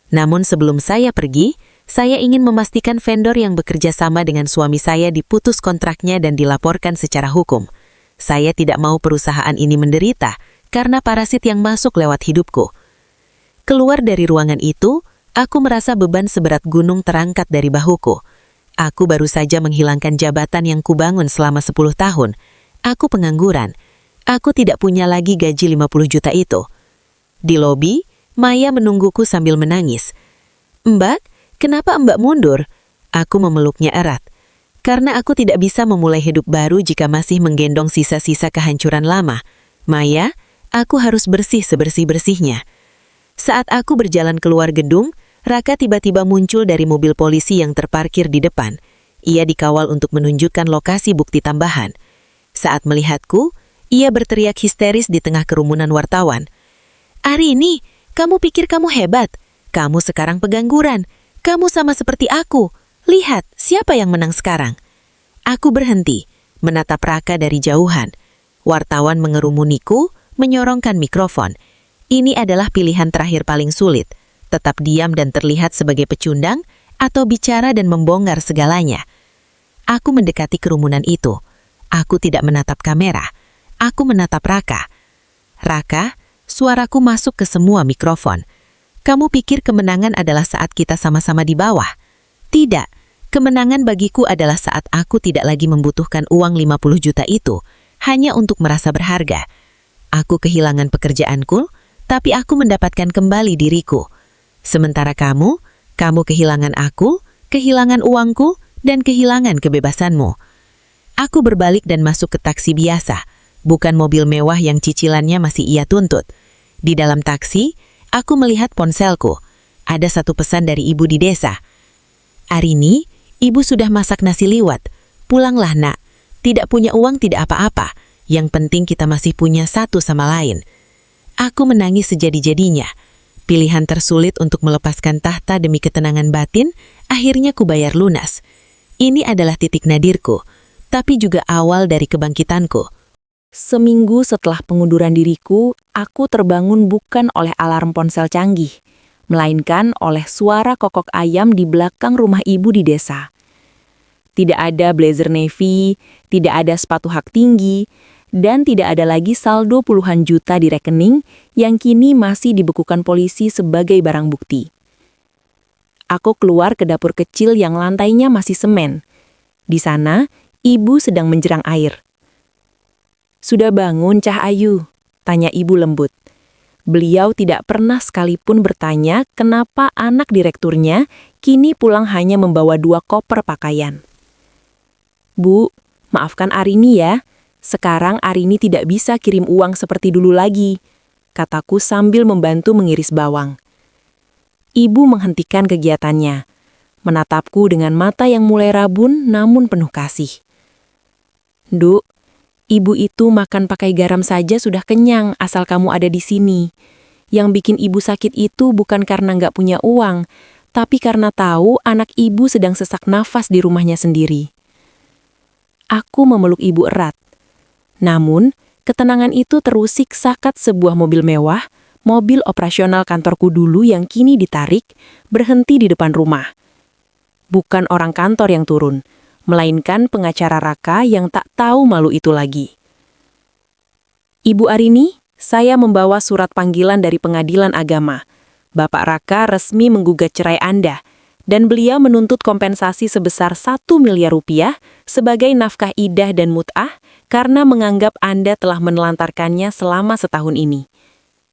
Namun sebelum saya pergi, saya ingin memastikan vendor yang bekerja sama dengan suami saya diputus kontraknya dan dilaporkan secara hukum. Saya tidak mau perusahaan ini menderita karena parasit yang masuk lewat hidupku. Keluar dari ruangan itu, aku merasa beban seberat gunung terangkat dari bahuku. Aku baru saja menghilangkan jabatan yang kubangun selama 10 tahun. Aku pengangguran. Aku tidak punya lagi gaji 50 juta itu. Di lobi, Maya menungguku sambil menangis. Mbak, kenapa Mbak mundur? Aku memeluknya erat. Karena aku tidak bisa memulai hidup baru jika masih menggendong sisa-sisa kehancuran lama. Maya, aku harus bersih sebersih-bersihnya. Saat aku berjalan keluar gedung, Raka tiba-tiba muncul dari mobil polisi yang terparkir di depan. Ia dikawal untuk menunjukkan lokasi bukti tambahan. Saat melihatku, ia berteriak histeris di tengah kerumunan wartawan. Arini, kamu pikir kamu hebat? Kamu sekarang pengangguran. Kamu sama seperti aku. Lihat, siapa yang menang sekarang? Aku berhenti, menatap Raka dari jauhan. Wartawan mengerumuniku, menyorongkan mikrofon. Ini adalah pilihan terakhir paling sulit. Tetap diam dan terlihat sebagai pecundang, atau bicara dan membongkar segalanya. Aku mendekati kerumunan itu. Aku tidak menatap kamera. Aku menatap Raka. Raka, suaraku masuk ke semua mikrofon. Kamu pikir kemenangan adalah saat kita sama-sama di bawah? Tidak. Kemenangan bagiku adalah saat aku tidak lagi membutuhkan uang 50 juta itu, hanya untuk merasa berharga. Aku kehilangan pekerjaanku, tapi aku mendapatkan kembali diriku. Sementara kamu kehilangan aku, kehilangan uangku, dan kehilangan kebebasanmu. Aku berbalik dan masuk ke taksi biasa, bukan mobil mewah yang cicilannya masih ia tuntut. Di dalam taksi, aku melihat ponselku. Ada satu pesan dari ibu di desa. Arini, ibu sudah masak nasi liwet. Pulanglah nak. Tidak punya uang tidak apa-apa. Yang penting kita masih punya satu sama lain. Aku menangis sejadi-jadinya. Pilihan tersulit untuk melepaskan tahta demi ketenangan batin, akhirnya kubayar lunas. Ini adalah titik nadirku, tapi juga awal dari kebangkitanku. Seminggu setelah pengunduran diriku, aku terbangun bukan oleh alarm ponsel canggih, melainkan oleh suara kokok ayam di belakang rumah ibu di desa. Tidak ada blazer navy, tidak ada sepatu hak tinggi, dan tidak ada lagi saldo puluhan juta di rekening yang kini masih dibekukan polisi sebagai barang bukti. Aku keluar ke dapur kecil yang lantainya masih semen. Di sana, ibu sedang menjerang air. "Sudah bangun, Cah Ayu?" tanya ibu lembut. Beliau tidak pernah sekalipun bertanya kenapa anak direkturnya kini pulang hanya membawa 2 koper pakaian. "Bu, maafkan Arini ya. Sekarang Arini tidak bisa kirim uang seperti dulu lagi," kataku sambil membantu mengiris bawang. Ibu menghentikan kegiatannya, menatapku dengan mata yang mulai rabun namun penuh kasih. "Duk, ibu itu makan pakai garam saja sudah kenyang asal kamu ada di sini. Yang bikin ibu sakit itu bukan karena nggak punya uang, tapi karena tahu anak ibu sedang sesak nafas di rumahnya sendiri." Aku memeluk ibu erat. Namun, ketenangan itu terusik saat sebuah mobil mewah, mobil operasional kantorku dulu yang kini ditarik, berhenti di depan rumah. Bukan orang kantor yang turun, melainkan pengacara Raka yang tak tahu malu itu lagi. "Ibu Arini, saya membawa surat panggilan dari Pengadilan Agama. Bapak Raka resmi menggugat cerai Anda, dan beliau menuntut kompensasi sebesar 1 miliar rupiah sebagai nafkah idah dan mut'ah karena menganggap Anda telah menelantarkannya selama setahun ini,"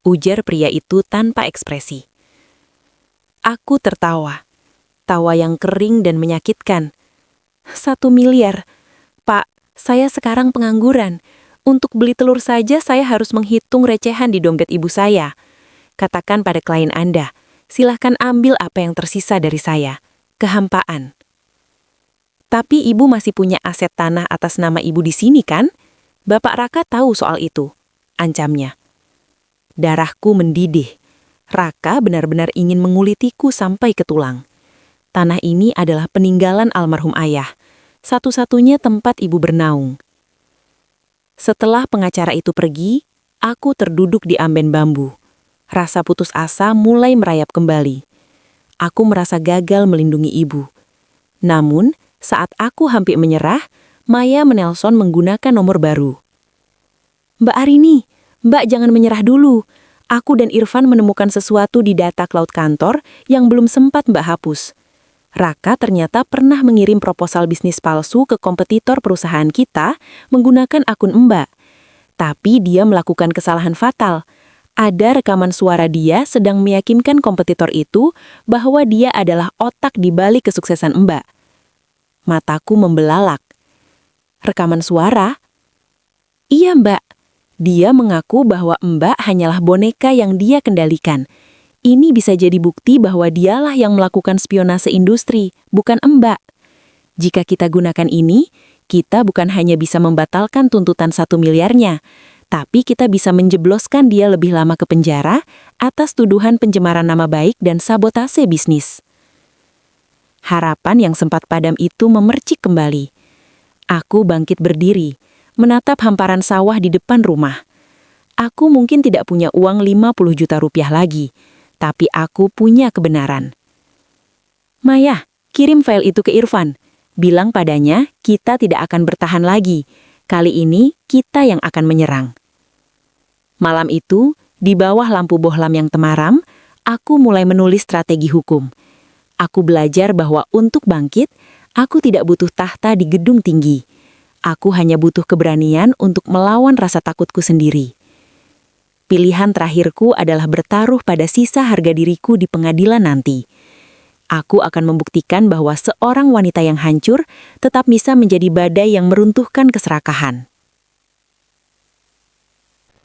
ujar pria itu tanpa ekspresi. Aku tertawa. Tawa yang kering dan menyakitkan. 1 miliar? Pak, saya sekarang pengangguran. Untuk beli telur saja saya harus menghitung recehan di dompet ibu saya. Katakan pada klien Anda, silahkan ambil apa yang tersisa dari saya. Kehampaan. "Tapi ibu masih punya aset tanah atas nama ibu di sini kan? Bapak Raka tahu soal itu," ancamnya. Darahku mendidih. Raka benar-benar ingin mengulitiku sampai ke tulang. Tanah ini adalah peninggalan almarhum ayah, satu-satunya tempat ibu bernaung. Setelah pengacara itu pergi, aku terduduk di amben bambu. Rasa putus asa mulai merayap kembali. Aku merasa gagal melindungi ibu. Namun, saat aku hampir menyerah, Maya menelpon menggunakan nomor baru. "Mbak Arini, Mbak jangan menyerah dulu. Aku dan Irfan menemukan sesuatu di data cloud kantor yang belum sempat Mbak hapus. Raka ternyata pernah mengirim proposal bisnis palsu ke kompetitor perusahaan kita menggunakan akun Mbak. Tapi dia melakukan kesalahan fatal. Ada rekaman suara dia sedang meyakinkan kompetitor itu bahwa dia adalah otak di balik kesuksesan Mbak." Mataku membelalak. "Rekaman suara?" "Iya, Mbak. Dia mengaku bahwa Mbak hanyalah boneka yang dia kendalikan. Ini bisa jadi bukti bahwa dialah yang melakukan spionase industri, bukan Mbak. Jika kita gunakan ini, kita bukan hanya bisa membatalkan tuntutan 1 miliarnya, tapi kita bisa menjebloskan dia lebih lama ke penjara atas tuduhan pencemaran nama baik dan sabotase bisnis." Harapan yang sempat padam itu memercik kembali. Aku bangkit berdiri, menatap hamparan sawah di depan rumah. Aku mungkin tidak punya uang 50 juta rupiah lagi, tapi aku punya kebenaran. "Maya, kirim file itu ke Irfan. Bilang padanya kita tidak akan bertahan lagi. Kali ini kita yang akan menyerang." Malam itu, di bawah lampu bohlam yang temaram, aku mulai menulis strategi hukum. Aku belajar bahwa untuk bangkit, aku tidak butuh tahta di gedung tinggi. Aku hanya butuh keberanian untuk melawan rasa takutku sendiri. Pilihan terakhirku adalah bertaruh pada sisa harga diriku di pengadilan nanti. Aku akan membuktikan bahwa seorang wanita yang hancur tetap bisa menjadi badai yang meruntuhkan keserakahan.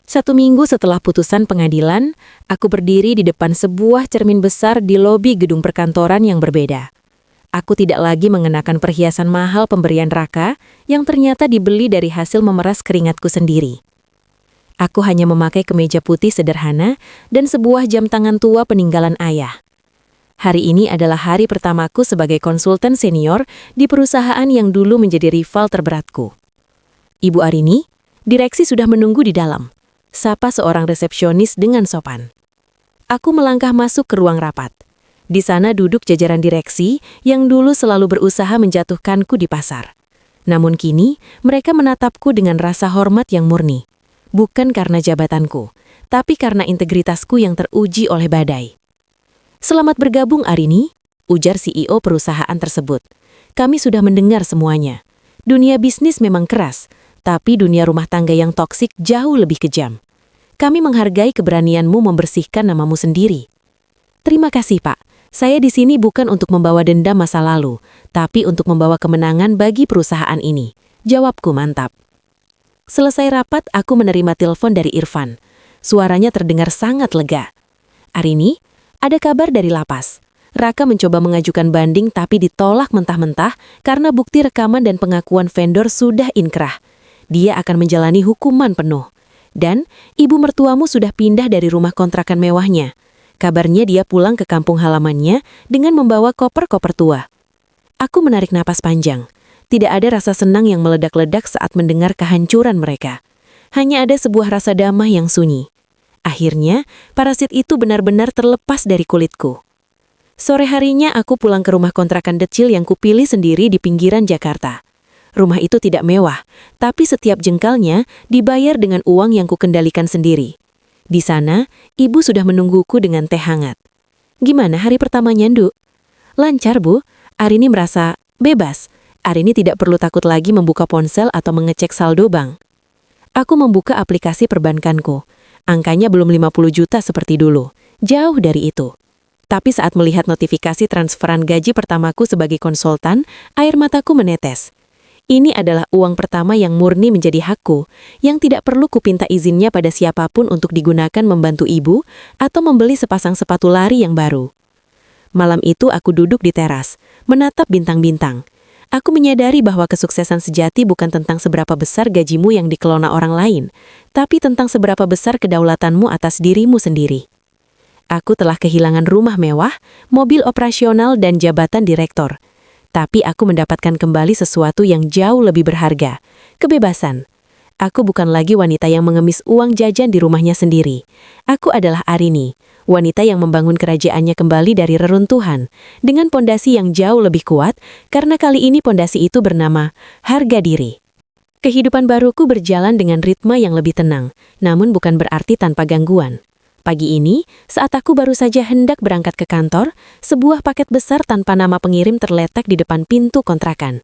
1 minggu setelah putusan pengadilan, aku berdiri di depan sebuah cermin besar di lobi gedung perkantoran yang berbeda. Aku tidak lagi mengenakan perhiasan mahal pemberian Raka yang ternyata dibeli dari hasil memeras keringatku sendiri. Aku hanya memakai kemeja putih sederhana dan sebuah jam tangan tua peninggalan ayah. Hari ini adalah hari pertamaku sebagai konsultan senior di perusahaan yang dulu menjadi rival terberatku. Ibu Arini, direksi sudah menunggu di dalam. Sapa seorang resepsionis dengan sopan. Aku melangkah masuk ke ruang rapat. Di sana duduk jajaran direksi yang dulu selalu berusaha menjatuhkanku di pasar. Namun kini, mereka menatapku dengan rasa hormat yang murni. Bukan karena jabatanku, tapi karena integritasku yang teruji oleh badai. "Selamat bergabung, Arini," ujar CEO perusahaan tersebut. "Kami sudah mendengar semuanya. Dunia bisnis memang keras, tapi dunia rumah tangga yang toksik jauh lebih kejam. Kami menghargai keberanianmu membersihkan namamu sendiri." "Terima kasih, Pak. Saya di sini bukan untuk membawa dendam masa lalu, tapi untuk membawa kemenangan bagi perusahaan ini," jawabku mantap. Selesai rapat, aku menerima telepon dari Irfan. Suaranya terdengar sangat lega. "Arini, ada kabar dari lapas. Raka mencoba mengajukan banding tapi ditolak mentah-mentah karena bukti rekaman dan pengakuan vendor sudah inkrah. Dia akan menjalani hukuman penuh. Dan ibu mertuamu sudah pindah dari rumah kontrakan mewahnya. Kabarnya dia pulang ke kampung halamannya dengan membawa koper-koper tua." Aku menarik napas panjang. Tidak ada rasa senang yang meledak-ledak saat mendengar kehancuran mereka. Hanya ada sebuah rasa damai yang sunyi. Akhirnya, parasit itu benar-benar terlepas dari kulitku. Sore harinya aku pulang ke rumah kontrakan kecil yang kupilih sendiri di pinggiran Jakarta. Rumah itu tidak mewah, tapi setiap jengkalnya dibayar dengan uang yang kukendalikan sendiri. Di sana, ibu sudah menungguku dengan teh hangat. "Gimana hari pertamanya, Nduk?" "Lancar, Bu. Arini merasa bebas. Arini tidak perlu takut lagi membuka ponsel atau mengecek saldo bank." Aku membuka aplikasi perbankanku. Angkanya belum 50 juta seperti dulu. Jauh dari itu. Tapi saat melihat notifikasi transferan gaji pertamaku sebagai konsultan, air mataku menetes. Ini adalah uang pertama yang murni menjadi hakku, yang tidak perlu kupinta izinnya pada siapapun untuk digunakan membantu ibu atau membeli sepasang sepatu lari yang baru. Malam itu aku duduk di teras, menatap bintang-bintang. Aku menyadari bahwa kesuksesan sejati bukan tentang seberapa besar gajimu yang dikelola orang lain, tapi tentang seberapa besar kedaulatanmu atas dirimu sendiri. Aku telah kehilangan rumah mewah, mobil operasional, dan jabatan direktur. Tapi aku mendapatkan kembali sesuatu yang jauh lebih berharga, kebebasan. Aku bukan lagi wanita yang mengemis uang jajan di rumahnya sendiri. Aku adalah Arini, wanita yang membangun kerajaannya kembali dari reruntuhan, dengan pondasi yang jauh lebih kuat, karena kali ini pondasi itu bernama harga diri. Kehidupan baruku berjalan dengan ritme yang lebih tenang, namun bukan berarti tanpa gangguan. Pagi ini, saat aku baru saja hendak berangkat ke kantor, sebuah paket besar tanpa nama pengirim terletak di depan pintu kontrakan.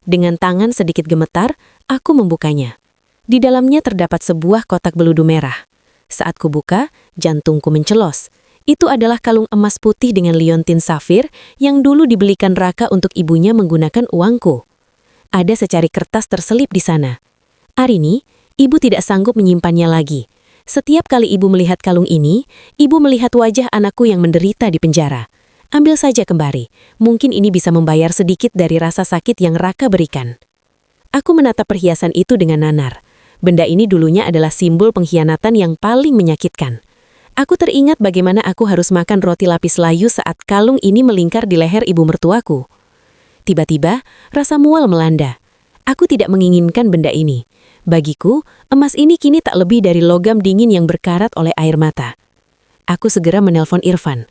Dengan tangan sedikit gemetar, aku membukanya. Di dalamnya terdapat sebuah kotak beludu merah. Saat kubuka, jantungku mencelos. Itu adalah kalung emas putih dengan liontin safir yang dulu dibelikan Raka untuk ibunya menggunakan uangku. Ada secari kertas terselip di sana. "Arini, ibu tidak sanggup menyimpannya lagi. Setiap kali ibu melihat kalung ini, ibu melihat wajah anakku yang menderita di penjara. Ambil saja kembali, mungkin ini bisa membayar sedikit dari rasa sakit yang Raka berikan." Aku menatap perhiasan itu dengan nanar. Benda ini dulunya adalah simbol pengkhianatan yang paling menyakitkan. Aku teringat bagaimana aku harus makan roti lapis layu saat kalung ini melingkar di leher ibu mertuaku. Tiba-tiba, rasa mual melanda. Aku tidak menginginkan benda ini. Bagiku, emas ini kini tak lebih dari logam dingin yang berkarat oleh air mata. Aku segera menelpon Irfan.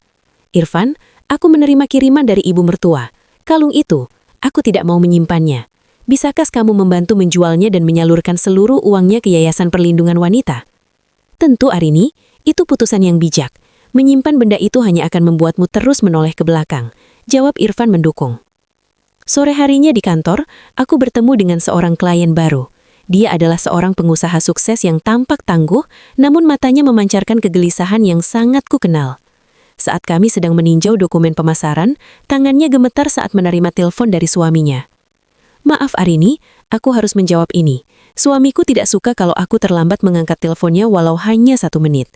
"Irfan, aku menerima kiriman dari ibu mertua. Kalung itu, aku tidak mau menyimpannya. Bisakah kamu membantu menjualnya dan menyalurkan seluruh uangnya ke Yayasan Perlindungan Wanita?" "Tentu, Arini, itu putusan yang bijak. Menyimpan benda itu hanya akan membuatmu terus menoleh ke belakang," jawab Irfan mendukung. Sore harinya di kantor, aku bertemu dengan seorang klien baru. Dia adalah seorang pengusaha sukses yang tampak tangguh, namun matanya memancarkan kegelisahan yang sangat kukenal. Saat kami sedang meninjau dokumen pemasaran, tangannya gemetar saat menerima telepon dari suaminya. "Maaf Arini, aku harus menjawab ini. Suamiku tidak suka kalau aku terlambat mengangkat teleponnya walau hanya 1 menit.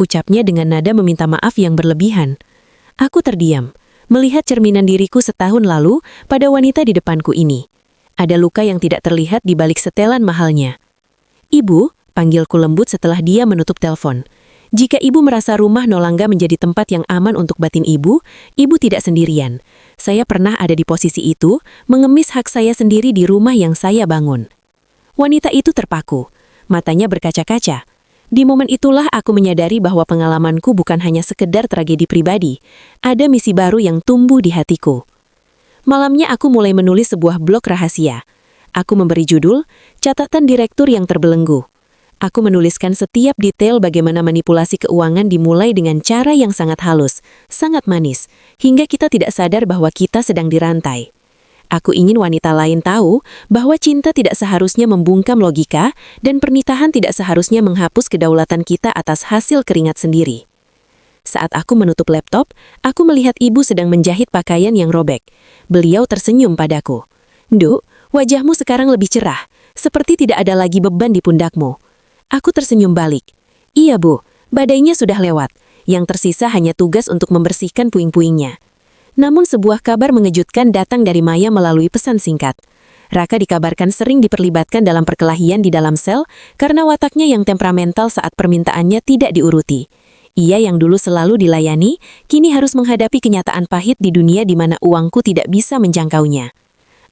Ucapnya dengan nada meminta maaf yang berlebihan. Aku terdiam. melihat cerminan diriku setahun lalu pada wanita di depanku ini. Ada luka yang tidak terlihat di balik setelan mahalnya. "Ibu," panggilku lembut setelah dia menutup telepon. "Jika ibu merasa rumah Nolangga menjadi tempat yang aman untuk batin ibu tidak sendirian. Saya pernah ada di posisi itu, mengemis hak saya sendiri di rumah yang saya bangun." Wanita itu terpaku, matanya berkaca-kaca. Di momen itulah aku menyadari bahwa pengalamanku bukan hanya sekedar tragedi pribadi. Ada misi baru yang tumbuh di hatiku. Malamnya aku mulai menulis sebuah blog rahasia. Aku memberi judul, "Catatan Direktur yang Terbelenggu." Aku menuliskan setiap detail bagaimana manipulasi keuangan dimulai dengan cara yang sangat halus, sangat manis, hingga kita tidak sadar bahwa kita sedang dirantai. Aku ingin wanita lain tahu bahwa cinta tidak seharusnya membungkam logika dan pernikahan tidak seharusnya menghapus kedaulatan kita atas hasil keringat sendiri. Saat aku menutup laptop, aku melihat ibu sedang menjahit pakaian yang robek. Beliau tersenyum padaku. "Nduk, wajahmu sekarang lebih cerah, seperti tidak ada lagi beban di pundakmu." Aku tersenyum balik. "Iya bu, badainya sudah lewat. Yang tersisa hanya tugas untuk membersihkan puing-puingnya." Namun sebuah kabar mengejutkan datang dari Maya melalui pesan singkat. Raka dikabarkan sering diperlibatkan dalam perkelahian di dalam sel karena wataknya yang temperamental saat permintaannya tidak diuruti. Ia yang dulu selalu dilayani, kini harus menghadapi kenyataan pahit di dunia di mana uangku tidak bisa menjangkaunya.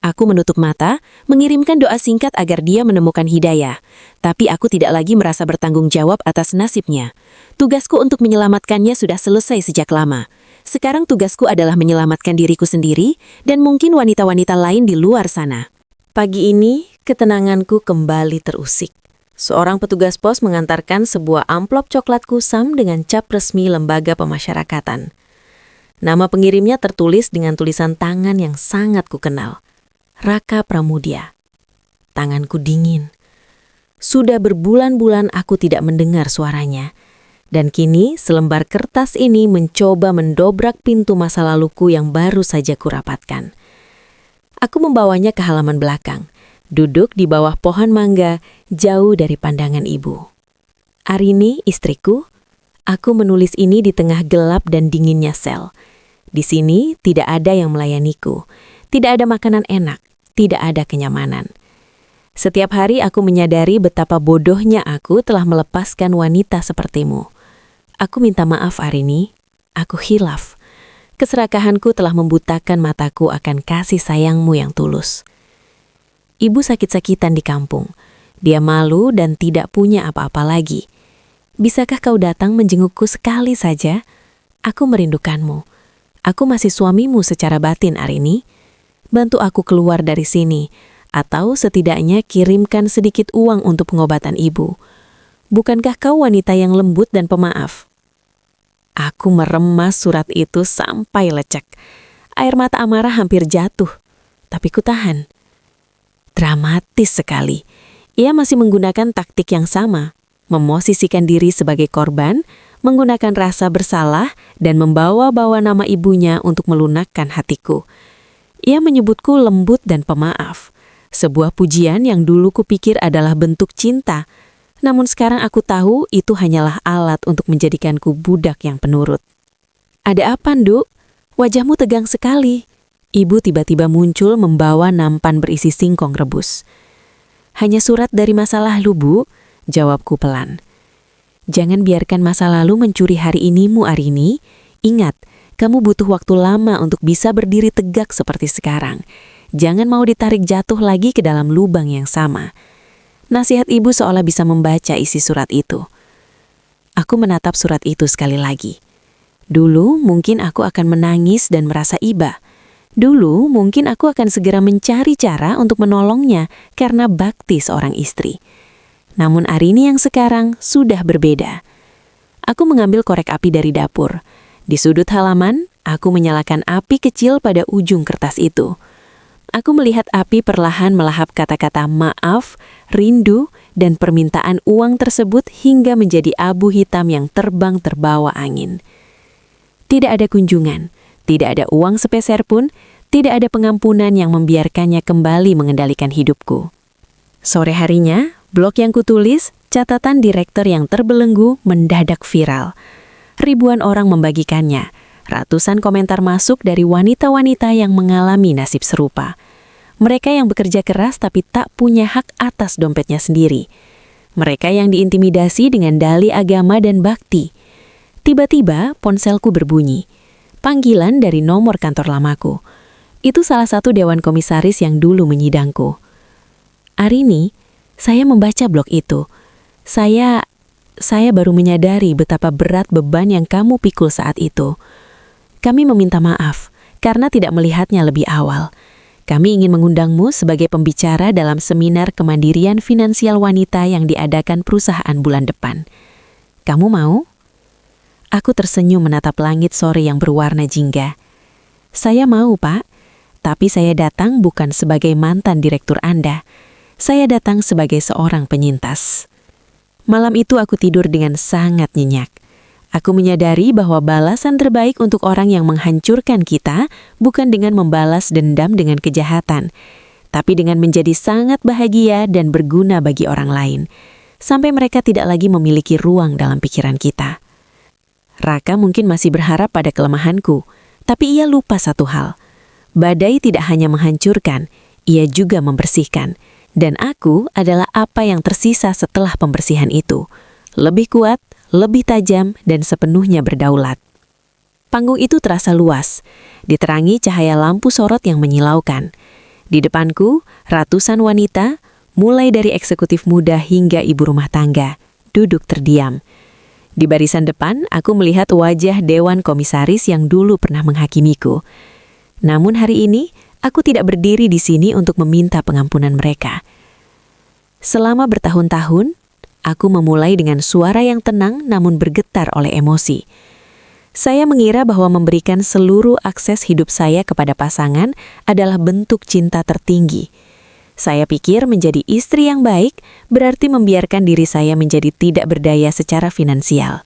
Aku menutup mata, mengirimkan doa singkat agar dia menemukan hidayah. Tapi aku tidak lagi merasa bertanggung jawab atas nasibnya. Tugasku untuk menyelamatkannya sudah selesai sejak lama. Sekarang tugasku adalah menyelamatkan diriku sendiri dan mungkin wanita-wanita lain di luar sana. Pagi ini, ketenanganku kembali terusik. Seorang petugas pos mengantarkan sebuah amplop coklat kusam dengan cap resmi lembaga pemasyarakatan. Nama pengirimnya tertulis dengan tulisan tangan yang sangat kukenal. Raka Pramudia. Tanganku dingin. Sudah berbulan-bulan aku tidak mendengar suaranya. Dan kini selembar kertas ini mencoba mendobrak pintu masa laluku yang baru saja kurapatkan. Aku membawanya ke halaman belakang. Duduk di bawah pohon mangga, jauh dari pandangan ibu. "Arini, istriku, aku menulis ini di tengah gelap dan dinginnya sel. Di sini tidak ada yang melayaniku, tidak ada makanan enak, tidak ada kenyamanan. Setiap hari aku menyadari betapa bodohnya aku telah melepaskan wanita sepertimu. Aku minta maaf, Arini, aku khilaf. Keserakahanku telah membutakan mataku akan kasih sayangmu yang tulus." Ibu sakit-sakitan di kampung. Dia malu dan tidak punya apa-apa lagi. "Bisakah kau datang menjengukku sekali saja? Aku merindukanmu. Aku masih suamimu secara batin, Arini. Bantu aku keluar dari sini, atau setidaknya kirimkan sedikit uang untuk pengobatan ibu. Bukankah kau wanita yang lembut dan pemaaf?" Aku meremas surat itu sampai lecek. Air mata amarah hampir jatuh, tapi kutahan. Dramatis sekali. Ia masih menggunakan taktik yang sama, memosisikan diri sebagai korban, menggunakan rasa bersalah, dan membawa-bawa nama ibunya untuk melunakkan hatiku. Ia menyebutku lembut dan pemaaf, sebuah pujian yang dulu kupikir adalah bentuk cinta, namun sekarang aku tahu itu hanyalah alat untuk menjadikanku budak yang penurut. "Ada apa, Nduk? Wajahmu tegang sekali." Ibu tiba-tiba muncul membawa nampan berisi singkong rebus. "Hanya surat dari masa lalu, Bu," jawabku pelan. "Jangan biarkan masa lalu mencuri hari inimu, Arini. Ingat, kamu butuh waktu lama untuk bisa berdiri tegak seperti sekarang. Jangan mau ditarik jatuh lagi ke dalam lubang yang sama." Nasihat ibu seolah bisa membaca isi surat itu. Aku menatap surat itu sekali lagi. Dulu mungkin aku akan menangis dan merasa iba. Dulu mungkin aku akan segera mencari cara untuk menolongnya karena bakti seorang istri. Namun Arini yang sekarang sudah berbeda. Aku mengambil korek api dari dapur. Di sudut halaman, aku menyalakan api kecil pada ujung kertas itu. Aku melihat api perlahan melahap kata-kata maaf, rindu, dan permintaan uang tersebut hingga menjadi abu hitam yang terbang terbawa angin. Tidak ada kunjungan. Tidak ada uang sepeser pun, tidak ada pengampunan yang membiarkannya kembali mengendalikan hidupku. Sore harinya, blog yang kutulis, catatan direktur yang terbelenggu mendadak viral. Ribuan orang membagikannya. Ratusan komentar masuk dari wanita-wanita yang mengalami nasib serupa. Mereka yang bekerja keras tapi tak punya hak atas dompetnya sendiri. Mereka yang diintimidasi dengan dalih agama dan bakti. Tiba-tiba ponselku berbunyi. Panggilan dari nomor kantor lamaku. Itu salah satu dewan komisaris yang dulu menyidangku. Arini, saya membaca blog itu. Saya baru menyadari betapa berat beban yang kamu pikul saat itu. Kami meminta maaf karena tidak melihatnya lebih awal. Kami ingin mengundangmu sebagai pembicara dalam seminar kemandirian finansial wanita yang diadakan perusahaan bulan depan. Kamu mau? Aku tersenyum menatap langit sore yang berwarna jingga. Saya mau, Pak. Tapi saya datang bukan sebagai mantan direktur Anda. Saya datang sebagai seorang penyintas. Malam itu aku tidur dengan sangat nyenyak. Aku menyadari bahwa balasan terbaik untuk orang yang menghancurkan kita bukan dengan membalas dendam dengan kejahatan, tapi dengan menjadi sangat bahagia dan berguna bagi orang lain, sampai mereka tidak lagi memiliki ruang dalam pikiran kita. Raka mungkin masih berharap pada kelemahanku, tapi ia lupa satu hal. Badai tidak hanya menghancurkan, ia juga membersihkan. Dan aku adalah apa yang tersisa setelah pembersihan itu. Lebih kuat, lebih tajam, dan sepenuhnya berdaulat. Panggung itu terasa luas, diterangi cahaya lampu sorot yang menyilaukan. Di depanku, ratusan wanita, mulai dari eksekutif muda hingga ibu rumah tangga, duduk terdiam. Di barisan depan, aku melihat wajah dewan komisaris yang dulu pernah menghakimiku. Namun hari ini, aku tidak berdiri di sini untuk meminta pengampunan mereka. Selama bertahun-tahun, aku memulai dengan suara yang tenang namun bergetar oleh emosi. Saya mengira bahwa memberikan seluruh akses hidup saya kepada pasangan adalah bentuk cinta tertinggi. Saya pikir menjadi istri yang baik berarti membiarkan diri saya menjadi tidak berdaya secara finansial.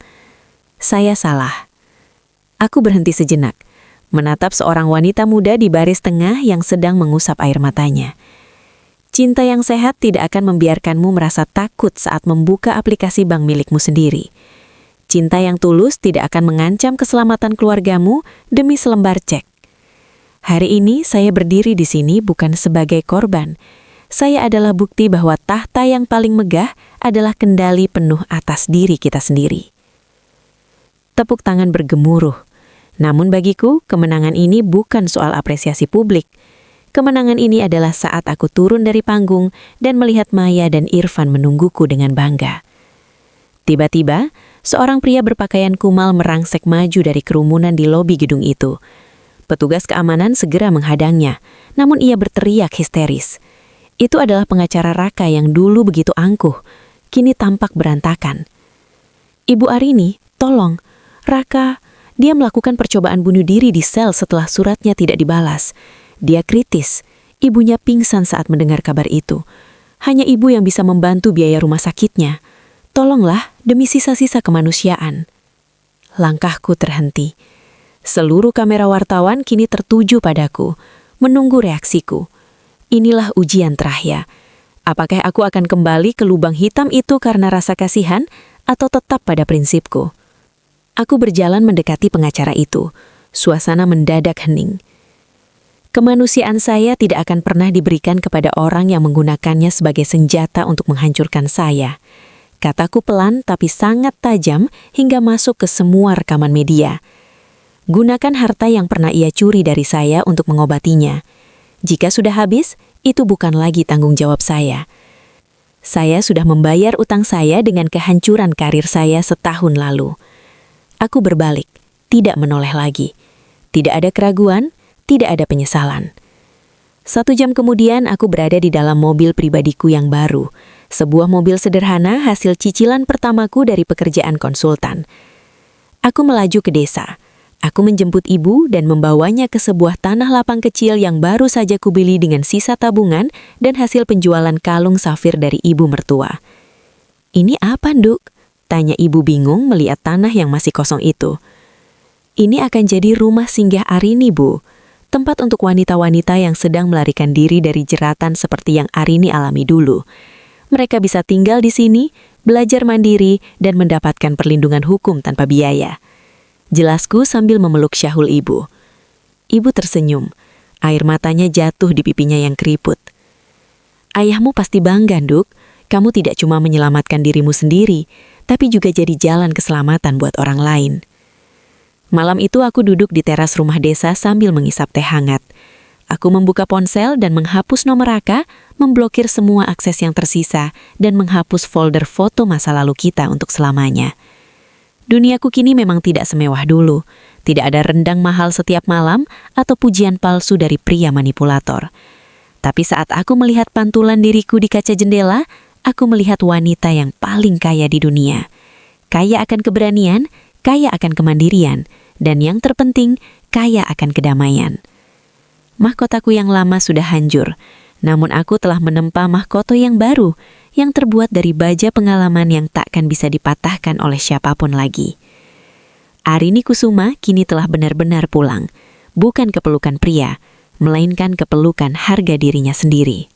Saya salah. Aku berhenti sejenak, menatap seorang wanita muda di baris tengah yang sedang mengusap air matanya. Cinta yang sehat tidak akan membiarkanmu merasa takut saat membuka aplikasi bank milikmu sendiri. Cinta yang tulus tidak akan mengancam keselamatan keluargamu demi selembar cek. Hari ini saya berdiri di sini bukan sebagai korban. Saya adalah bukti bahwa tahta yang paling megah adalah kendali penuh atas diri kita sendiri. Tepuk tangan bergemuruh. Namun bagiku, kemenangan ini bukan soal apresiasi publik. Kemenangan ini adalah saat aku turun dari panggung dan melihat Maya dan Irfan menungguku dengan bangga. Tiba-tiba, seorang pria berpakaian kumal merangsek maju dari kerumunan di lobi gedung itu. Petugas keamanan segera menghadangnya, namun ia berteriak histeris. Itu adalah pengacara Raka yang dulu begitu angkuh, kini tampak berantakan. Ibu Arini, tolong, Raka, dia melakukan percobaan bunuh diri di sel setelah suratnya tidak dibalas. Dia kritis. Ibunya pingsan saat mendengar kabar itu. Hanya ibu yang bisa membantu biaya rumah sakitnya. Tolonglah demi sisa-sisa kemanusiaan. Langkahku terhenti. Seluruh kamera wartawan kini tertuju padaku, menunggu reaksiku. Inilah ujian terakhir. Apakah aku akan kembali ke lubang hitam itu karena rasa kasihan atau tetap pada prinsipku? Aku berjalan mendekati pengacara itu. Suasana mendadak hening. Kemanusiaan saya tidak akan pernah diberikan kepada orang yang menggunakannya sebagai senjata untuk menghancurkan saya. Kataku pelan tapi sangat tajam hingga masuk ke semua rekaman media. Gunakan harta yang pernah ia curi dari saya untuk mengobatinya. Jika sudah habis, itu bukan lagi tanggung jawab saya. Saya sudah membayar utang saya dengan kehancuran karir saya setahun lalu. Aku berbalik, tidak menoleh lagi. Tidak ada keraguan, tidak ada penyesalan. 1 jam kemudian aku berada di dalam mobil pribadiku yang baru. Sebuah mobil sederhana hasil cicilan pertamaku dari pekerjaan konsultan. Aku melaju ke desa. Aku menjemput ibu dan membawanya ke sebuah tanah lapang kecil yang baru saja kubeli dengan sisa tabungan dan hasil penjualan kalung safir dari ibu mertua. "Ini apa, Nduk?" tanya ibu bingung melihat tanah yang masih kosong itu. "Ini akan jadi rumah singgah Arini, Bu. Tempat untuk wanita-wanita yang sedang melarikan diri dari jeratan seperti yang Arini alami dulu. Mereka bisa tinggal di sini, belajar mandiri, dan mendapatkan perlindungan hukum tanpa biaya." jelasku sambil memeluk syahul ibu. Ibu tersenyum, air matanya jatuh di pipinya yang keriput. Ayahmu pasti bangga, Nduk. Kamu tidak cuma menyelamatkan dirimu sendiri, tapi juga jadi jalan keselamatan buat orang lain. Malam itu aku duduk di teras rumah desa sambil mengisap teh hangat. Aku membuka ponsel dan menghapus nomor Raka, memblokir semua akses yang tersisa, dan menghapus folder foto masa lalu kita untuk selamanya. Duniaku kini memang tidak semewah dulu. Tidak ada rendang mahal setiap malam atau pujian palsu dari pria manipulator. Tapi saat aku melihat pantulan diriku di kaca jendela, aku melihat wanita yang paling kaya di dunia. Kaya akan keberanian, kaya akan kemandirian, dan yang terpenting, kaya akan kedamaian. Mahkotaku yang lama sudah hancur, namun aku telah menempa mahkota yang baru, yang terbuat dari baja pengalaman yang takkan bisa dipatahkan oleh siapapun lagi. Arini Kusuma kini telah benar-benar pulang, bukan ke pelukan pria, melainkan ke pelukan harga dirinya sendiri.